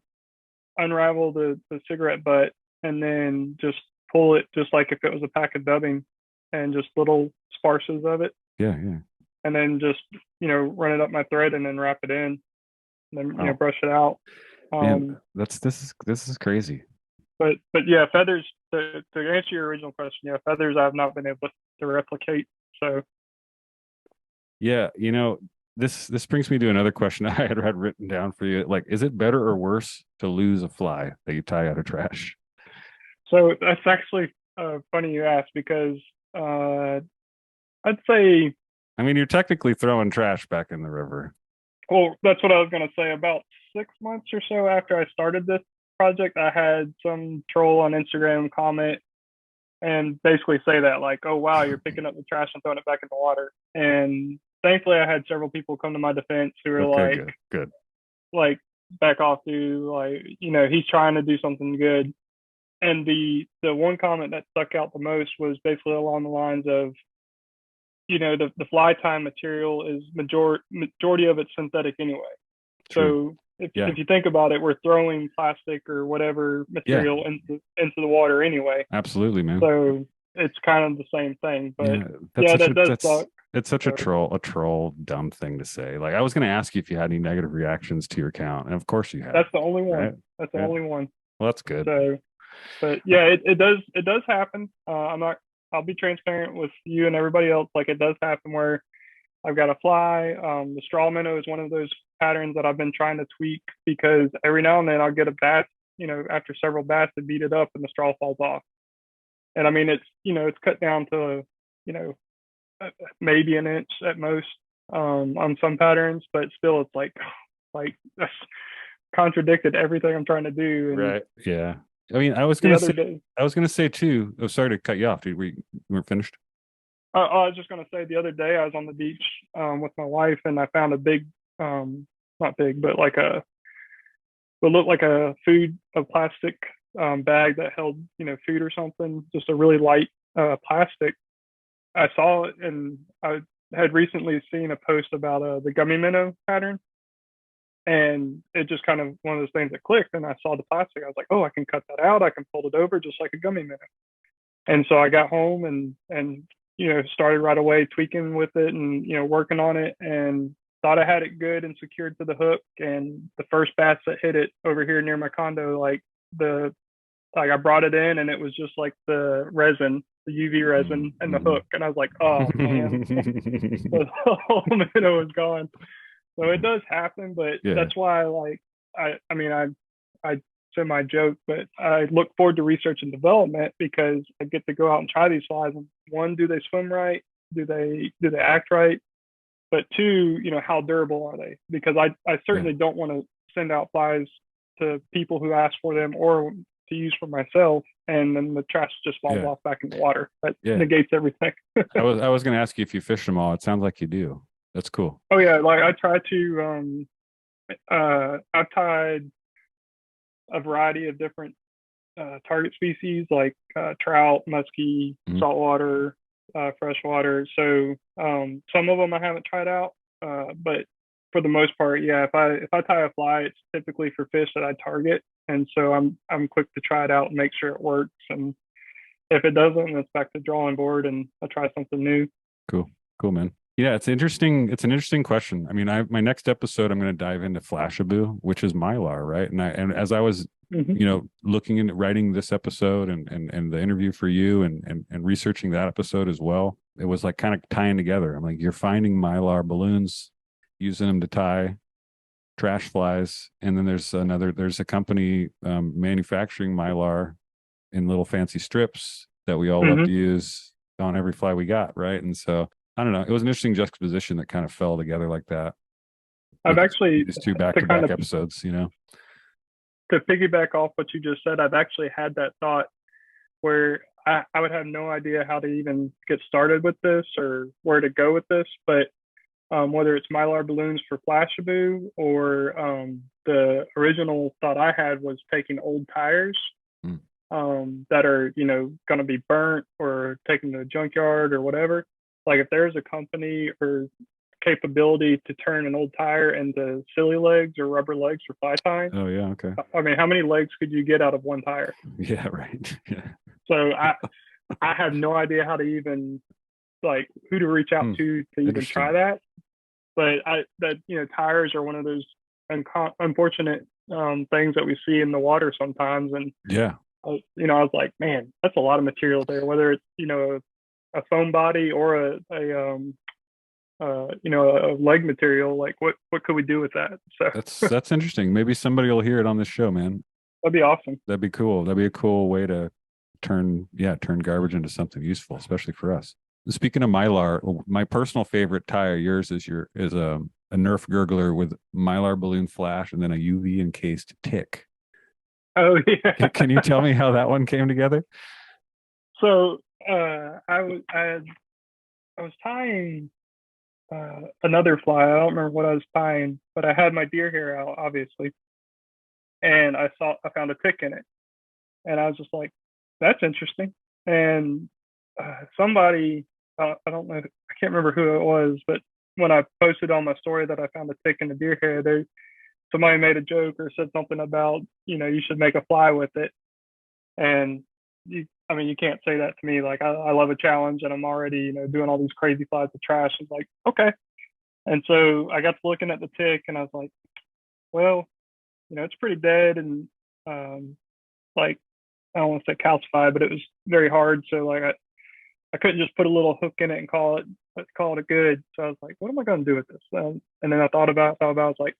unravel the cigarette butt and then just pull it just like if it was a pack of dubbing and just little sparses of it. Yeah. And then just, run it up my thread and then wrap it in and then, Wow. brush it out. Man, this is crazy. But yeah, feathers, to answer your original question, yeah, feathers I've not been able to replicate. So Yeah, this brings me to another question I had written down for you. Like, is it better or worse to lose a fly that you tie out of trash? So that's actually funny you ask because I'd say. I mean, you're technically throwing trash back in the river. Well, that's what I was going to say. About 6 months or so after I started this project, I had some troll on Instagram comment and basically say that, like, oh, wow, you're picking up the trash and throwing it back in the water. And thankfully, I had several people come to my defense who were okay, good. Like, back off, dude. Like, he's trying to do something good. And the one comment that stuck out the most was basically along the lines of, the fly tie material is majority of it's synthetic anyway. True. So if you think about it, we're throwing plastic or whatever material into the water anyway. Absolutely, man. So it's kind of the same thing. But that does suck. It's such a troll dumb thing to say. Like, I was going to ask you if you had any negative reactions to your account, and of course you have. That's the only one. Right? That's the only one. Well, that's good. So, but yeah, it does happen. I'll be transparent with you and everybody else. Like, it does happen where I've got a fly. The straw minnow is one of those patterns that I've been trying to tweak because every now and then I'll get a bass, after several bass to beat it up and the straw falls off. And I mean, it's cut down to, maybe an inch at most on some patterns, but still it's like that's contradicted everything I'm trying to do. And right. Yeah. I mean, I was going to say too. Oh, sorry to cut you off, dude. We weren't finished. I was just going to say the other day I was on the beach with my wife and I found a big, not big, but what looked like a plastic bag that held, food or something, just a really light plastic. I saw it and I had recently seen a post about the gummy minnow pattern. And it just kind of one of those things that clicked and I saw the plastic. I was like, oh, I can cut that out. I can fold it over just like a gummy minnow. And so I got home and started right away tweaking with it and, working on it and thought I had it good and secured to the hook. And the first bass that hit it over here near my condo, I brought it in and it was just like the resin, the UV resin and the hook. And I was like, oh man, the whole minnow was gone. So it does happen, but that's why I semi joke, but I look forward to research and development because I get to go out and try these flies. And one, do they swim right? Do they act right? But two, how durable are they? Because I certainly don't want to send out flies to people who ask for them or to use for myself, and then the trash just falls off back in the water. That negates everything. I was going to ask you if you fish them all. It sounds like you do. That's cool. Oh yeah, I try to. I've tied a variety of different target species like trout, muskie, saltwater, freshwater. So some of them I haven't tried out, but for the most part, yeah. If I tie a fly, it's typically for fish that I target, and so I'm quick to try it out and make sure it works. And if it doesn't, it's back to drawing board and I try something new. Cool, man. Yeah, it's interesting. It's an interesting question. I mean, my next episode, I'm going to dive into Flashaboo, which is Mylar, right? And as I was, looking into writing this episode and the interview for you and researching that episode as well, it was like kind of tying together. I'm like, you're finding Mylar balloons, using them to tie trash flies, and then there's a company manufacturing mylar in little fancy strips that we all love to use on every fly we got, right? And so I don't know, it was an interesting juxtaposition that kind of fell together like that. I've actually these two back-to-back episodes, you know. To piggyback off what you just said, I've actually had that thought where I would have no idea how to even get started with this or where to go with this, but whether it's mylar balloons for Flashaboo or the original thought I had was taking old tires that are, you know, going to be burnt or taken to a junkyard or whatever. Like if there's a company or capability to turn an old tire into silly legs or rubber legs for fly tying. Oh yeah, okay. I mean, how many legs could you get out of one tire? Yeah, right. Yeah. So I have no idea how to even like who to reach out to even try that. But you know, tires are one of those unfortunate things that we see in the water sometimes. And yeah, you know, I was like, man, that's a lot of material there. Whether it's, you know, a foam body or you know, a leg material, like what could we do with that? So that's interesting. Maybe somebody will hear it on this show, man. That'd be awesome. That'd be cool. That'd be a cool way to turn garbage into something useful, especially for us. Speaking of mylar, my personal favorite tie of yours is a Nerf gurgler with mylar balloon flash and then a UV encased tick. Oh yeah. Can you tell me how that one came together? So I was tying another fly. I don't remember what I was tying, but I had my deer hair out, obviously, and I found a tick in it, and I was just like, "That's interesting." And somebody, I don't know, I can't remember who it was, but when I posted on my story that I found a tick in the deer hair, somebody made a joke or said something about, you know, you should make a fly with it, and I mean, you can't say that to me. Like, I love a challenge, and I'm already, you know, doing all these crazy flies of trash. It's like, okay. And so I got to looking at the tick, and I was like, well, you know, it's pretty dead, and like, I don't want to say calcified, but it was very hard. So like, I couldn't just put a little hook in it and call it a good. So I was like, what am I going to do with this? And then I thought about it. I was like,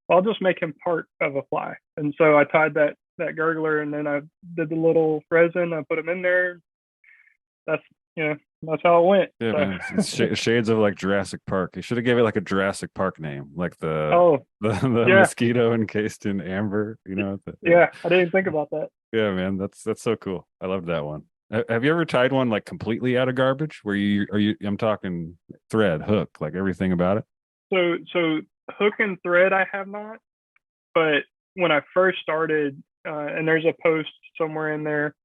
well, I'll just make him part of a fly. And so I tied that gurgler, and then I did the little resin. I put him in there. That's how it went. Yeah, so. Man. It's shades of like Jurassic Park. You should have gave it like a Jurassic Park name, like the mosquito encased in amber. You know. Yeah, I didn't think about that. Yeah, man, that's so cool. I loved that one. Have you ever tied one like completely out of garbage? Where I'm talking thread, hook, like everything about it. So hook and thread, I have not. But when I first started, and there's a post somewhere in there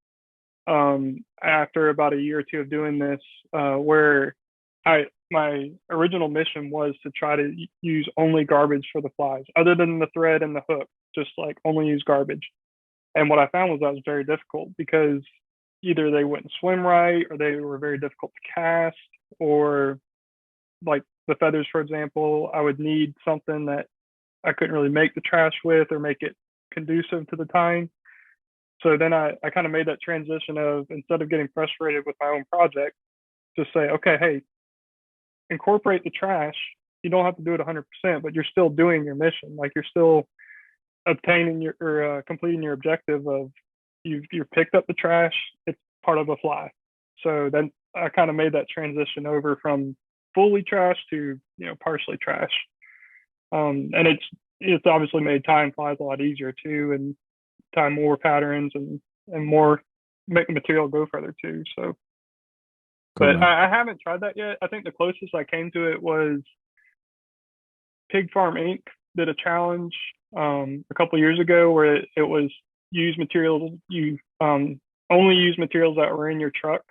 after about a year or two of doing this, where my original mission was to try to use only garbage for the flies, other than the thread and the hook, just like only use garbage. And what I found was that was very difficult because either they wouldn't swim right, or they were very difficult to cast, or like the feathers, for example, I would need something that I couldn't really make the trash with or make it conducive to the tying. So then I kind of made that transition of, instead of getting frustrated with my own project, just say, okay, hey, incorporate the trash. You don't have to do it 100%, but you're still doing your mission. Like, you're still obtaining completing your objective of you've picked up the trash. It's part of a fly. So then I kind of made that transition over from fully trash to, you know, partially trash. And it's obviously made tying flies a lot easier too, and tie more patterns and more, make the material go further too. So, cool, but I haven't tried that yet. I think the closest I came to it was Pig Farm Inc. did a challenge a couple years ago where it was use materials, you only use materials that were in your truck.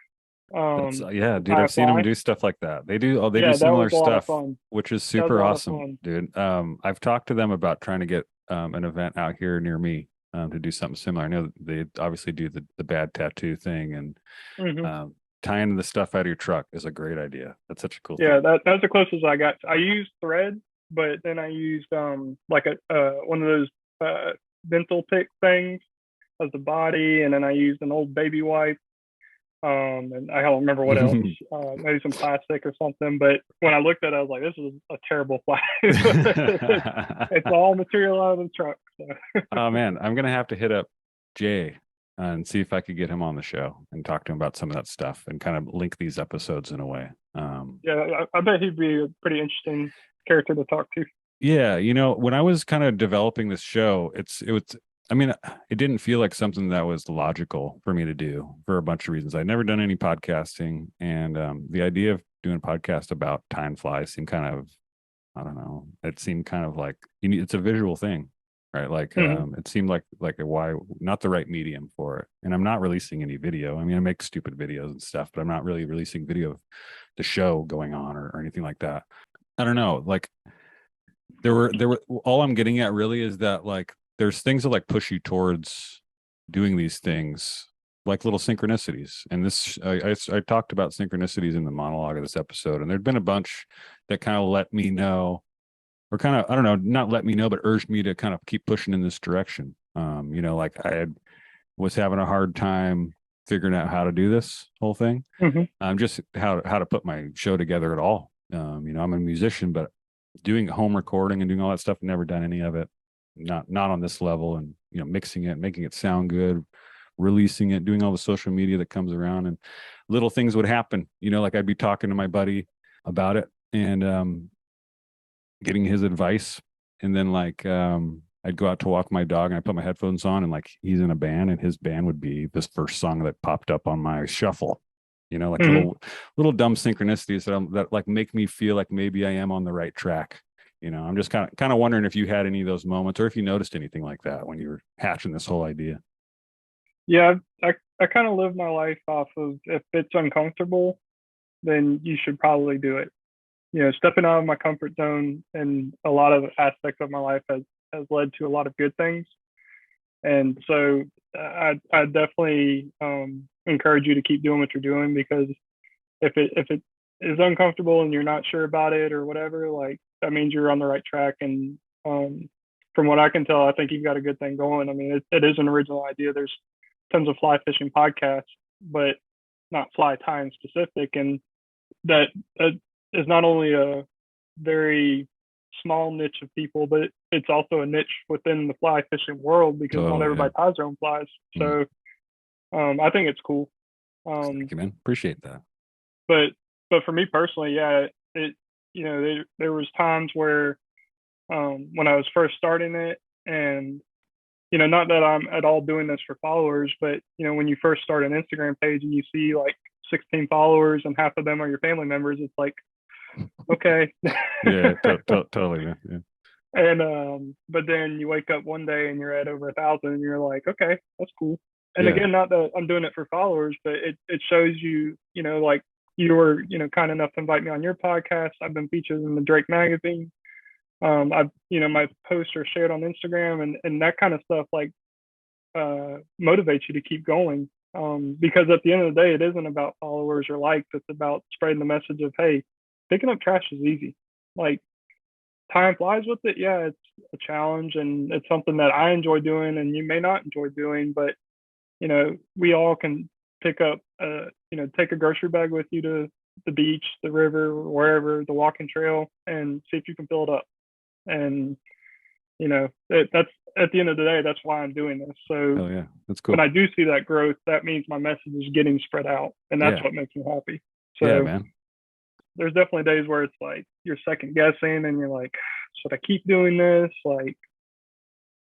Yeah, dude, I've seen them do stuff like that. They do do similar stuff, which is super awesome, dude. I've talked to them about trying to get an event out here near me to do something similar. I know they obviously do the bad tattoo thing, and tying the stuff out of your truck is a great idea. That's such a cool thing. That's the closest I got. I used thread, but then I used like one of those dental pick things as the body, and then I used an old baby wipe and I don't remember what else, maybe some plastic or something. But when I looked at it, I was like, this is a terrible fly. It's all material out of the truck. So. Oh man, I'm gonna have to hit up Jay and see if I could get him on the show and talk to him about some of that stuff and kind of link these episodes in a way. Yeah, I bet he'd be a pretty interesting character to talk to. Yeah, when I was kind of developing this show, I mean, it didn't feel like something that was logical for me to do for a bunch of reasons. I'd never done any podcasting, and the idea of doing a podcast about time flies seemed kind of, I don't know, it seemed kind of like it's a visual thing, right? Like it seemed like why not the right medium for it. And I'm not releasing any video. I mean, I make stupid videos and stuff, but I'm not really releasing video of the show going on or anything like that. I don't know. Like there were all I'm getting at really is that like there's things that like push you towards doing these things, like little synchronicities. And this I talked about synchronicities in the monologue of this episode, and there'd been a bunch that kind of let me know, or kind of, I don't know, not let me know, but urged me to kind of keep pushing in this direction. Like was having a hard time figuring out how to do this whole thing. Just how to put my show together at all. I'm a musician, but doing home recording and doing all that stuff, never done any of it. Not on this level, and mixing it, making it sound good, releasing it, doing all the social media that comes around, and little things would happen. Like I'd be talking to my buddy about it and getting his advice, and then like I'd go out to walk my dog and I put my headphones on, and like he's in a band, and his band would be this first song that popped up on my shuffle. Like little dumb synchronicities that like make me feel like maybe I am on the right track. I'm just kind of wondering if you had any of those moments, or if you noticed anything like that when you were hatching this whole idea. Yeah, I kind of live my life off of, if it's uncomfortable, then you should probably do it. Stepping out of my comfort zone in a lot of aspects of my life has led to a lot of good things. And so I definitely encourage you to keep doing what you're doing, because if it is uncomfortable and you're not sure about it or whatever, like that means you're on the right track. And from what I can tell, I think you've got a good thing going. I mean, it is an original idea. There's tons of fly fishing podcasts, but not fly tying specific. And that is not only a very small niche of people, but it's also a niche within the fly fishing world, because not everybody ties their own flies. So I think it's cool. Thank you, man. Appreciate that. But for me personally, yeah, there was times where when I was first starting it, and not that I'm at all doing this for followers, but when you first start an Instagram page and you see like 16 followers and half of them are your family members, it's like, okay. Yeah, totally, man. Yeah. And but then you wake up one day and you're at over 1,000, and you're like, okay, that's cool. And again, not that I'm doing it for followers, but it shows you, like you were, kind enough to invite me on your podcast. I've been featured in the Drake magazine. I've, my posts are shared on Instagram, and that kind of stuff like motivates you to keep going. Because at the end of the day, it isn't about followers or likes. It's about spreading the message of, hey, picking up trash is easy. Like tying flies with it, yeah, it's a challenge, and it's something that I enjoy doing, and you may not enjoy doing, but we all can pick up, take a grocery bag with you to the beach, the river, wherever, the walking trail, and see if you can fill it up. And that's at the end of the day, that's why I'm doing this. So yeah, that's cool. When I do see that growth, that means my message is getting spread out, and that's what makes me happy. So yeah, man. There's definitely days where it's like you're second guessing, and you're like, should I keep doing this? Like,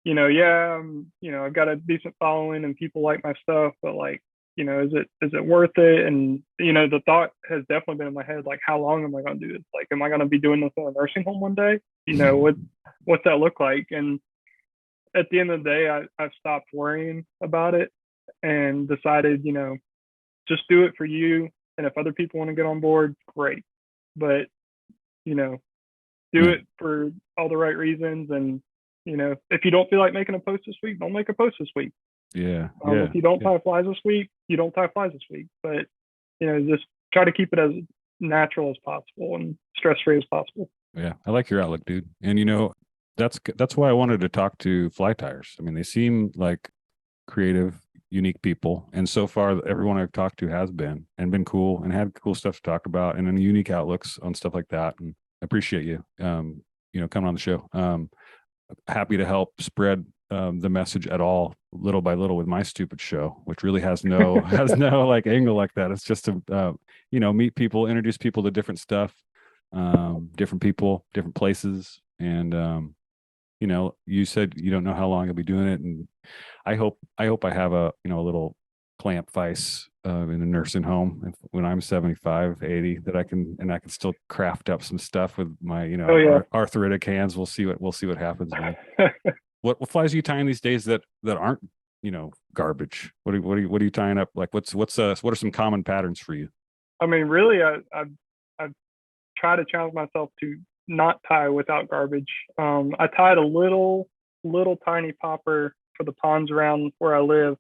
I've got a decent following and people like my stuff, but like, is it worth it? And the thought has definitely been in my head, like, how long am I going to do this? Like, am I going to be doing this in a nursing home one day? What's that look like? And at the end of the day, I've stopped worrying about it and decided, just do it for you. And if other people want to get on board, great. But, do it for all the right reasons. And, if you don't feel like making a post this week, don't make a post this week. Yeah. If you don't tie flies this week, you don't tie flies this week. But, just try to keep it as natural as possible and stress-free as possible. Yeah. I like your outlook, dude. And, that's why I wanted to talk to fly tires. I mean, they seem like creative, unique people. And so far, everyone I've talked to has been cool and had cool stuff to talk about and unique outlooks on stuff like that. And I appreciate you, coming on the show. Happy to help spread the message at all, little by little, with my stupid show, which really has no like angle like that. It's just to meet people, introduce people to different stuff, different people, different places, and you said you don't know how long you'll be doing it, and I hope I have a little clamp vice in a nursing home when I'm 75, 80, that I can still craft up some stuff with my arthritic hands. We'll see what happens, man. What flies are you tying these days that aren't garbage? What are you tying up? Like what are some common patterns for you? I mean, really, I've tried to challenge myself to not tie without garbage. I tied a little tiny popper for the ponds around where I live,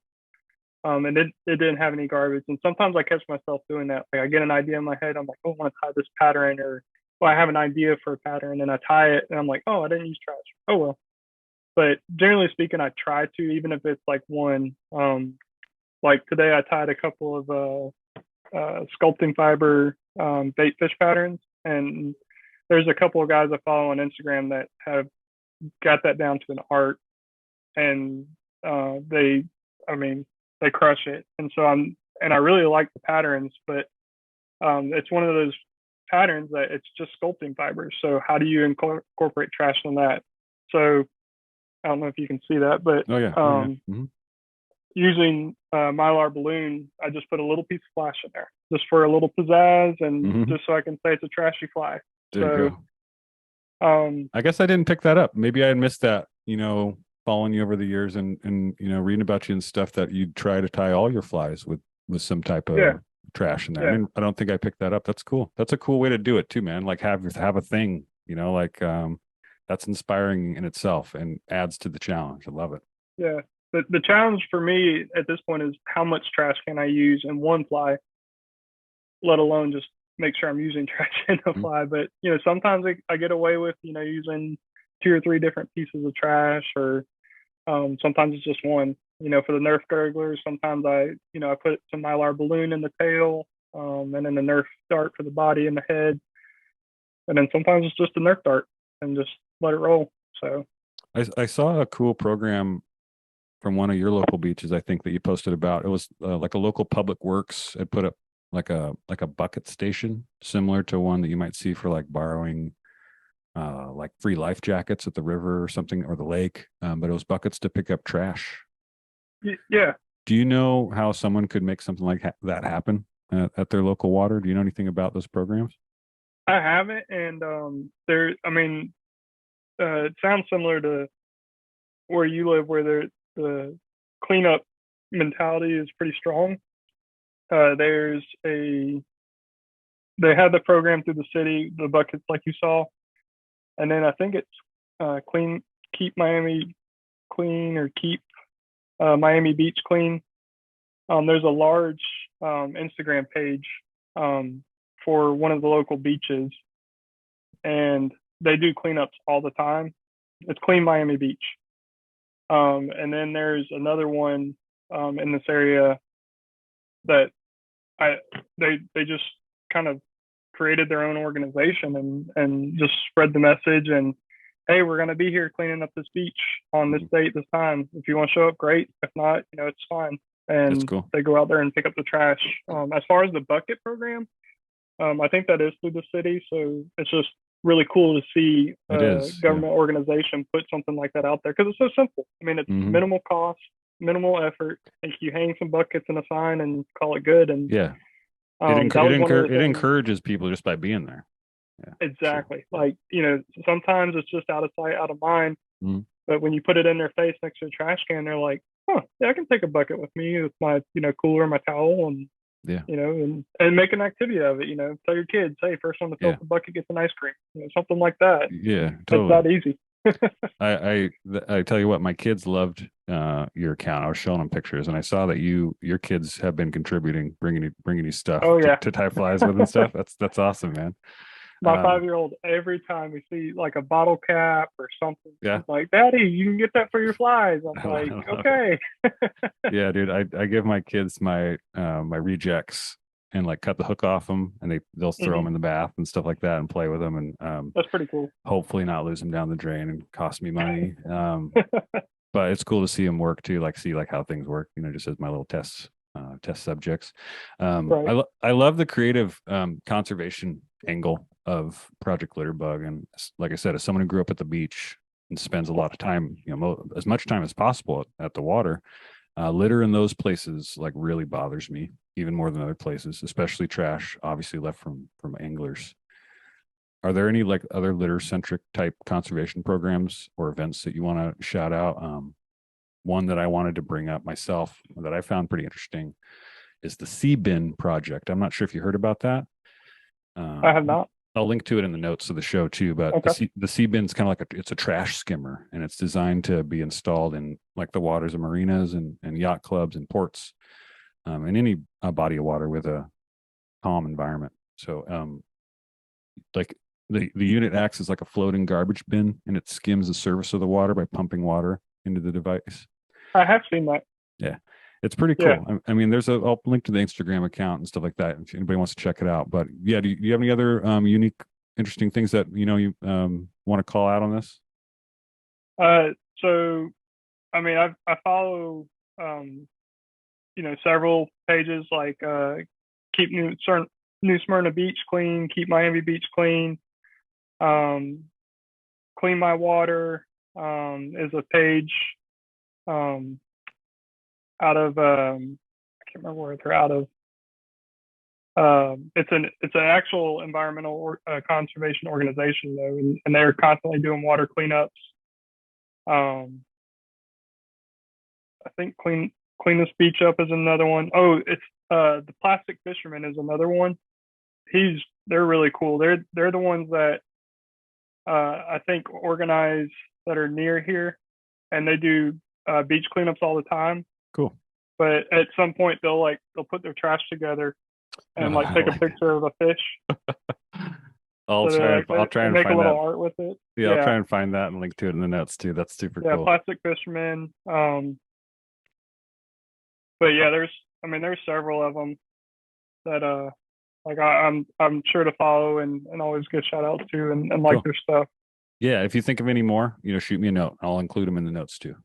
and it didn't have any garbage. And sometimes I catch myself doing that. Like I get an idea in my head, I'm like, oh, I want to tie this pattern, or I have an idea for a pattern, and I tie it, and I'm like, oh, I didn't use trash. Oh well. But generally speaking, I try to, even if it's like one. Like today, I tied a couple of sculpting fiber bait fish patterns, and there's a couple of guys I follow on Instagram that have got that down to an art, and they crush it. And so I really like the patterns, but it's one of those patterns that it's just sculpting fibers. So how do you incorporate trash in that? So I don't know if you can see that, but using Mylar balloon, I just put a little piece of flash in there just for a little pizzazz, and just so I can say it's a trashy fly. There you go. I guess I didn't pick that up. Maybe I had missed that, following you over the years and reading about you and stuff, that you try to tie all your flies with some type of trash in there. I don't think I picked that up. That's cool. That's a cool way to do it too, man. Like have a thing, that's inspiring in itself and adds to the challenge. I love it. Yeah. The challenge for me at this point is how much trash can I use in one fly, let alone just make sure I'm using trash in a fly. But, sometimes I get away with, using 2 or 3 different pieces of trash, or sometimes it's just one. For the Nerf gurglers, sometimes I put some Mylar balloon in the tail, and then the Nerf dart for the body and the head. And then sometimes it's just a Nerf dart and just let it roll. So I saw a cool program from one of your local beaches, I think, that you posted about. It was like a local public works had put up like a bucket station, similar to one that you might see for like borrowing like free life jackets at the river or something, or the lake. But it was buckets to pick up trash. Yeah. Do you know how someone could make something like that happen at their local water? Do you know anything about those programs? I haven't, and it sounds similar to where you live, where the cleanup mentality is pretty strong. They have the program through the city, the buckets like you saw, and then I think it's keep Miami clean, or keep Miami Beach clean. There's a large Instagram page for one of the local beaches, and they do cleanups all the time. It's Clean Miami Beach. And then there's another one in this area that they just kind of created their own organization and just spread the message, and hey, we're going to be here cleaning up this beach on this date, this time. If you want to show up, great. If not, it's fine. And that's cool. They go out there and pick up the trash. As far as the bucket program, I think that is through the city. So it's just really cool to see a government organization put something like that out there, because it's so simple. I mean, it's minimal cost, minimal effort. Like you hang some buckets and a sign and call it good. And it encourages people just by being there. Yeah, exactly. Sure. Like, sometimes it's just out of sight, out of mind. But when you put it in their face next to the trash can, they're like, oh, yeah, I can take a bucket with me with my, cooler, my towel, and and make an activity of it. Tell your kids, hey, first one to fill up the bucket gets an ice cream. Something like that. Yeah, totally. It's that easy. I tell you what, my kids loved your account. I was showing them pictures, and I saw that your kids have been contributing, bringing you stuff to tie flies with and stuff. That's awesome, man. My 5-year-old, every time we see like a bottle cap or something, Yeah. he's like, "Daddy, you can get that for your flies." I'm like, "Okay." Yeah, dude. I give my kids my my rejects and like cut the hook off them, and they'll throw them in the bath and stuff like that and play with them, and That's pretty cool. hopefully not lose them down the drain and cost me money. But it's cool to see them work too, like see like how things work, just as my little test subjects. Right. I love the creative conservation angle of Project Litterbug, and like I said, as someone who grew up at the beach and spends a lot of time, as much time as possible at the water, litter in those places like really bothers me even more than other places, especially trash obviously left from anglers. Are there any like other litter centric type conservation programs or events that you want to shout out? One that I wanted to bring up myself that I found pretty interesting is the Sea Bin project. I'm not sure if you heard about that. I have not. I'll link to it in the notes of the show too. But Okay. the Sea Bin's kind of like it's a trash skimmer, and it's designed to be installed in like the waters of marinas and yacht clubs and ports, and any body of water with a calm environment. So, like the unit acts as like a floating garbage bin, and it skims the surface of the water by pumping water into the device. I have seen that. Yeah, it's pretty cool. Yeah. I mean, I'll link to the Instagram account and stuff like that if anybody wants to check it out. But yeah, do you have any other unique, interesting things that you want to call out on this? So, I mean, I follow several pages like keep New Smyrna Beach clean, keep Miami Beach clean, clean my water is a page out of I can't remember where they're out of. It's an actual environmental conservation organization though, and they're constantly doing water cleanups. I think clean this beach up is another one. Oh, it's the Plastic Fisherman is another one. They're really cool. They're the ones that I think organize that are near here, and they do beach cleanups all the time. Cool. But at some point they'll put their trash together and take a picture of a fish. I'll try and make find a little that. art with it. Yeah, I'll try and find that and link to it in the notes too. That's super cool. Plastic Fisherman. But yeah, there's several of them that I'm sure to follow and always give shout outs to and like their stuff. Yeah, if you think of any more, shoot me a note. I'll include them in the notes too.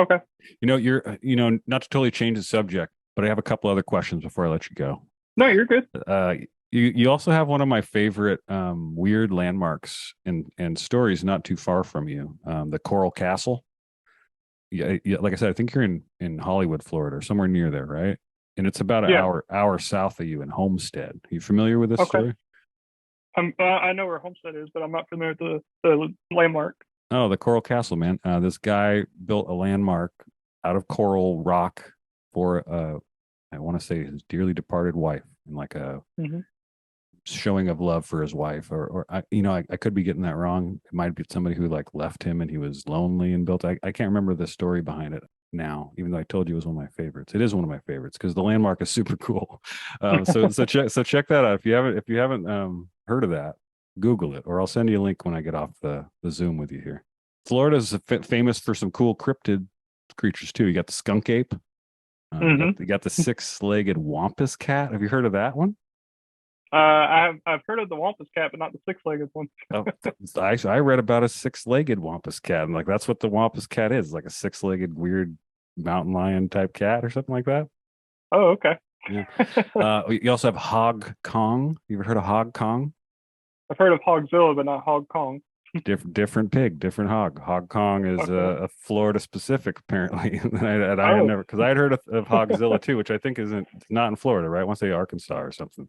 Okay. You're not to totally change the subject, but I have a couple other questions before I let you go. No, you're good. You also have one of my favorite weird landmarks and stories not too far from you, the Coral Castle. Yeah, like I said, I think you're in Hollywood, Florida, or somewhere near there, right? And it's about an hour south of you in Homestead. Are you familiar with this story? I know where Homestead is, but I'm not familiar with the landmark. Oh, the Coral Castle, man. This guy built a landmark out of coral rock for I want to say his dearly departed wife, and like a showing of love for his wife, or I could be getting that wrong. It might be somebody who like left him and he was lonely and built. I can't remember the story behind it now, even though I told you it was one of my favorites. It is one of my favorites because the landmark is super cool. So check that out if you haven't heard of that. Google it, or I'll send you a link when I get off the Zoom with you here. Florida's famous for some cool cryptid creatures too. You got the skunk ape. You got the six-legged wampus cat. Have you heard of that one? I've heard of the wampus cat, but not the six-legged one. I read about a six-legged wampus cat, and like that's what the wampus cat is, like a six-legged weird mountain lion type cat or something like that. Oh, okay. Yeah. You also have Hog Kong. You ever heard of Hog Kong? I've heard of Hogzilla, but not Hog Kong. different pig, different hog. Hog Kong is a Florida specific, apparently. and I had never, because I had heard of Hogzilla too, which I think it's not in Florida, right? I want to say Arkansas or something.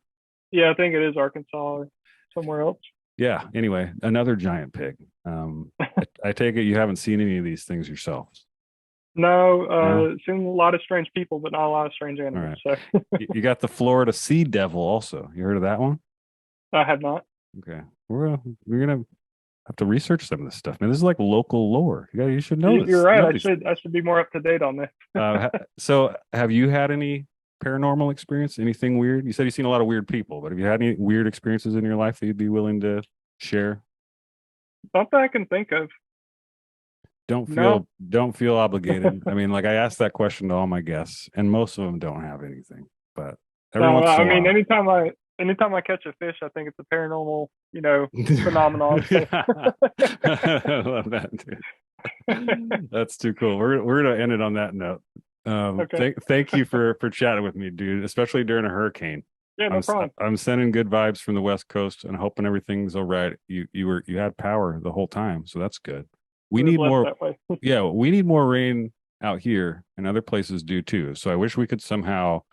Yeah, I think it is Arkansas or somewhere else. Yeah. Anyway, another giant pig. I take it you haven't seen any of these things yourselves. No, seen a lot of strange people, but not a lot of strange animals. Right. So. You got the Florida sea devil also. You heard of that one? I have not. Okay, we're gonna have to research some of this stuff, man. This is like local lore. You should know this. You're right. I should be more up to date on this. So, have you had any paranormal experience? Anything weird? You said you've seen a lot of weird people, but have you had any weird experiences in your life that you'd be willing to share? Something I can think of. Don't feel obligated. I mean, like I asked that question to all my guests, and most of them don't have anything. But every once in a while, anytime I catch a fish, I think it's a paranormal, phenomenon. I love that, dude. That's too cool. We're gonna end it on that note. Okay. Thank you for chatting with me, dude, especially during a hurricane. Yeah, no problem. I'm sending good vibes from the West Coast and hoping everything's all right. You had power the whole time, so that's good. We need more. Yeah, we need more rain out here, and other places do too. So I wish we could somehow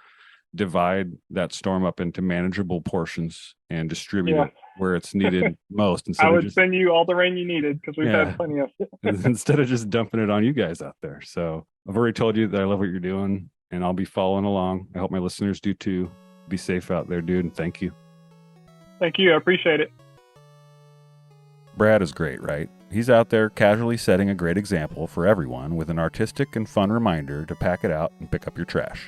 divide that storm up into manageable portions and distribute it where it's needed most. I would send you all the rain you needed because we've had plenty of it. Instead of just dumping it on you guys out there. So I've already told you that I love what you're doing, and I'll be following along. I hope my listeners do too. Be safe out there, dude, and thank you. Thank you. I appreciate it. Brad is great, right? He's out there casually setting a great example for everyone with an artistic and fun reminder to pack it out and pick up your trash.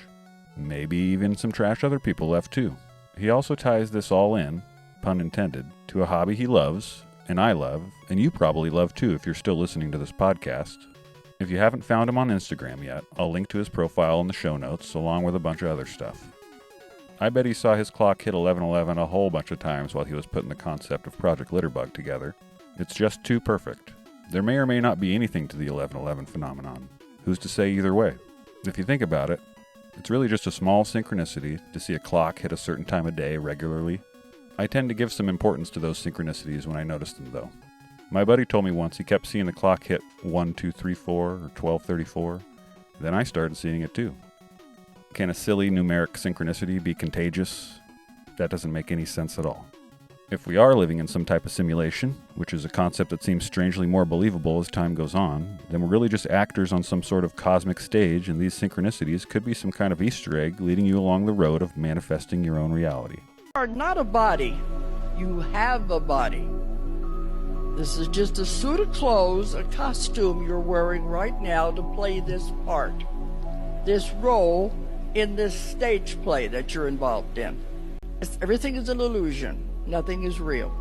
Maybe even some trash other people left too. He also ties this all in, pun intended, to a hobby he loves, and I love, and you probably love too if you're still listening to this podcast. If you haven't found him on Instagram yet, I'll link to his profile in the show notes along with a bunch of other stuff. I bet he saw his clock hit 11:11 a whole bunch of times while he was putting the concept of Project Litterbug together. It's just too perfect. There may or may not be anything to the 11:11 phenomenon. Who's to say either way? If you think about it, it's really just a small synchronicity to see a clock hit a certain time of day regularly. I tend to give some importance to those synchronicities when I notice them, though. My buddy told me once he kept seeing the clock hit 1234 or 1234. Then I started seeing it too. Can a silly numeric synchronicity be contagious? That doesn't make any sense at all. If we are living in some type of simulation, which is a concept that seems strangely more believable as time goes on, then we're really just actors on some sort of cosmic stage, and these synchronicities could be some kind of Easter egg leading you along the road of manifesting your own reality. You are not a body. You have a body. This is just a suit of clothes, a costume you're wearing right now to play this part, this role in this stage play that you're involved in. Everything is an illusion. Nothing is real.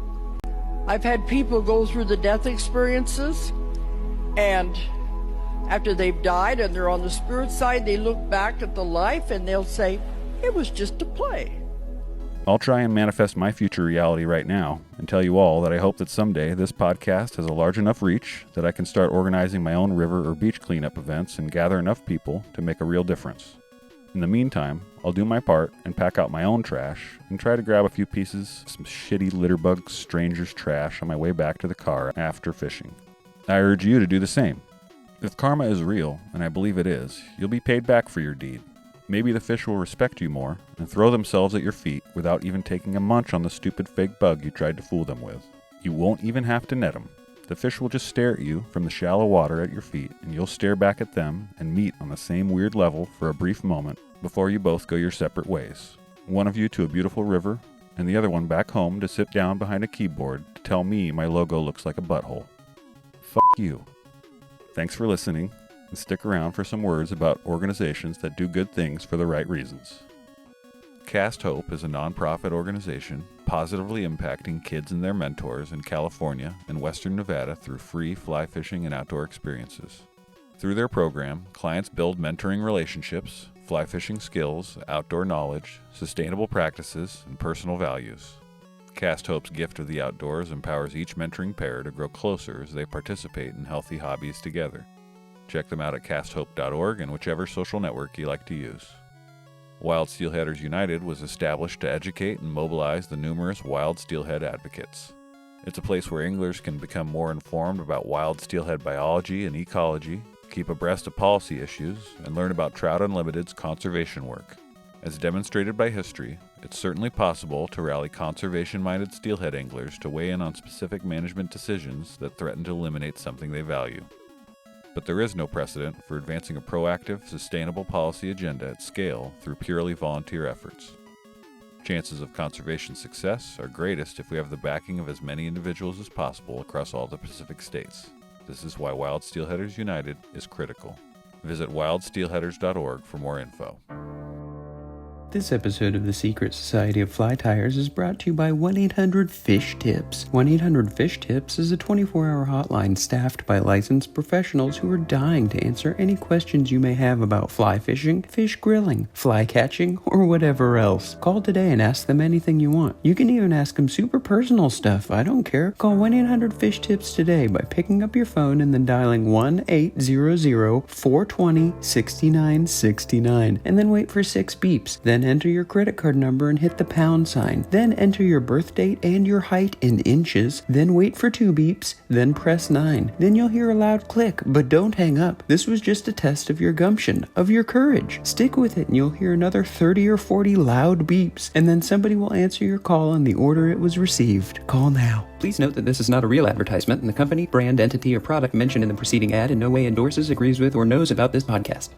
I've had people go through the death experiences, and after they've died and they're on the spirit side, they look back at the life and they'll say, it was just a play. I'll try and manifest my future reality right now and tell you all that I hope that someday this podcast has a large enough reach that I can start organizing my own river or beach cleanup events and gather enough people to make a real difference. In the meantime, I'll do my part and pack out my own trash and try to grab a few pieces of some shitty Litterbug stranger's trash on my way back to the car after fishing. I urge you to do the same. If karma is real, and I believe it is, you'll be paid back for your deed. Maybe the fish will respect you more and throw themselves at your feet without even taking a munch on the stupid fake bug you tried to fool them with. You won't even have to net them. The fish will just stare at you from the shallow water at your feet, and you'll stare back at them and meet on the same weird level for a brief moment before you both go your separate ways. One of you to a beautiful river, and the other one back home to sit down behind a keyboard to tell me my logo looks like a butthole. Fuck you. Thanks for listening, and stick around for some words about organizations that do good things for the right reasons. Cast Hope is a nonprofit organization positively impacting kids and their mentors in California and Western Nevada through free fly fishing and outdoor experiences. Through their program, clients build mentoring relationships, fly fishing skills, outdoor knowledge, sustainable practices, and personal values. Cast Hope's gift of the outdoors empowers each mentoring pair to grow closer as they participate in healthy hobbies together. Check them out at casthope.org and whichever social network you like to use. Wild Steelheaders United was established to educate and mobilize the numerous wild steelhead advocates. It's a place where anglers can become more informed about wild steelhead biology and ecology, keep abreast of policy issues, and learn about Trout Unlimited's conservation work. As demonstrated by history, it's certainly possible to rally conservation-minded steelhead anglers to weigh in on specific management decisions that threaten to eliminate something they value. But there is no precedent for advancing a proactive, sustainable policy agenda at scale through purely volunteer efforts. Chances of conservation success are greatest if we have the backing of as many individuals as possible across all the Pacific states. This is why Wild Steelheaders United is critical. Visit wildsteelheaders.org for more info. This episode of the Secret Society of Fly Tires is brought to you by 1-800-FISH-TIPS. 1-800-FISH-TIPS is a 24-hour hotline staffed by licensed professionals who are dying to answer any questions you may have about fly fishing, fish grilling, fly catching, or whatever else. Call today and ask them anything you want. You can even ask them super personal stuff. I don't care. Call 1-800-FISH-TIPS today by picking up your phone and then dialing 1-800-420-6969 and then wait for 6 beeps. Then enter your credit card number and hit the pound sign. Then enter your birth date and your height in inches. Then wait for 2 beeps. Then press 9. Then you'll hear a loud click, but don't hang up. This was just a test of your gumption, of your courage. Stick with it and you'll hear another 30 or 40 loud beeps, and then somebody will answer your call in the order it was received. Call now. Please note that this is not a real advertisement, and the company, brand, entity, or product mentioned in the preceding ad in no way endorses, agrees with, or knows about this podcast.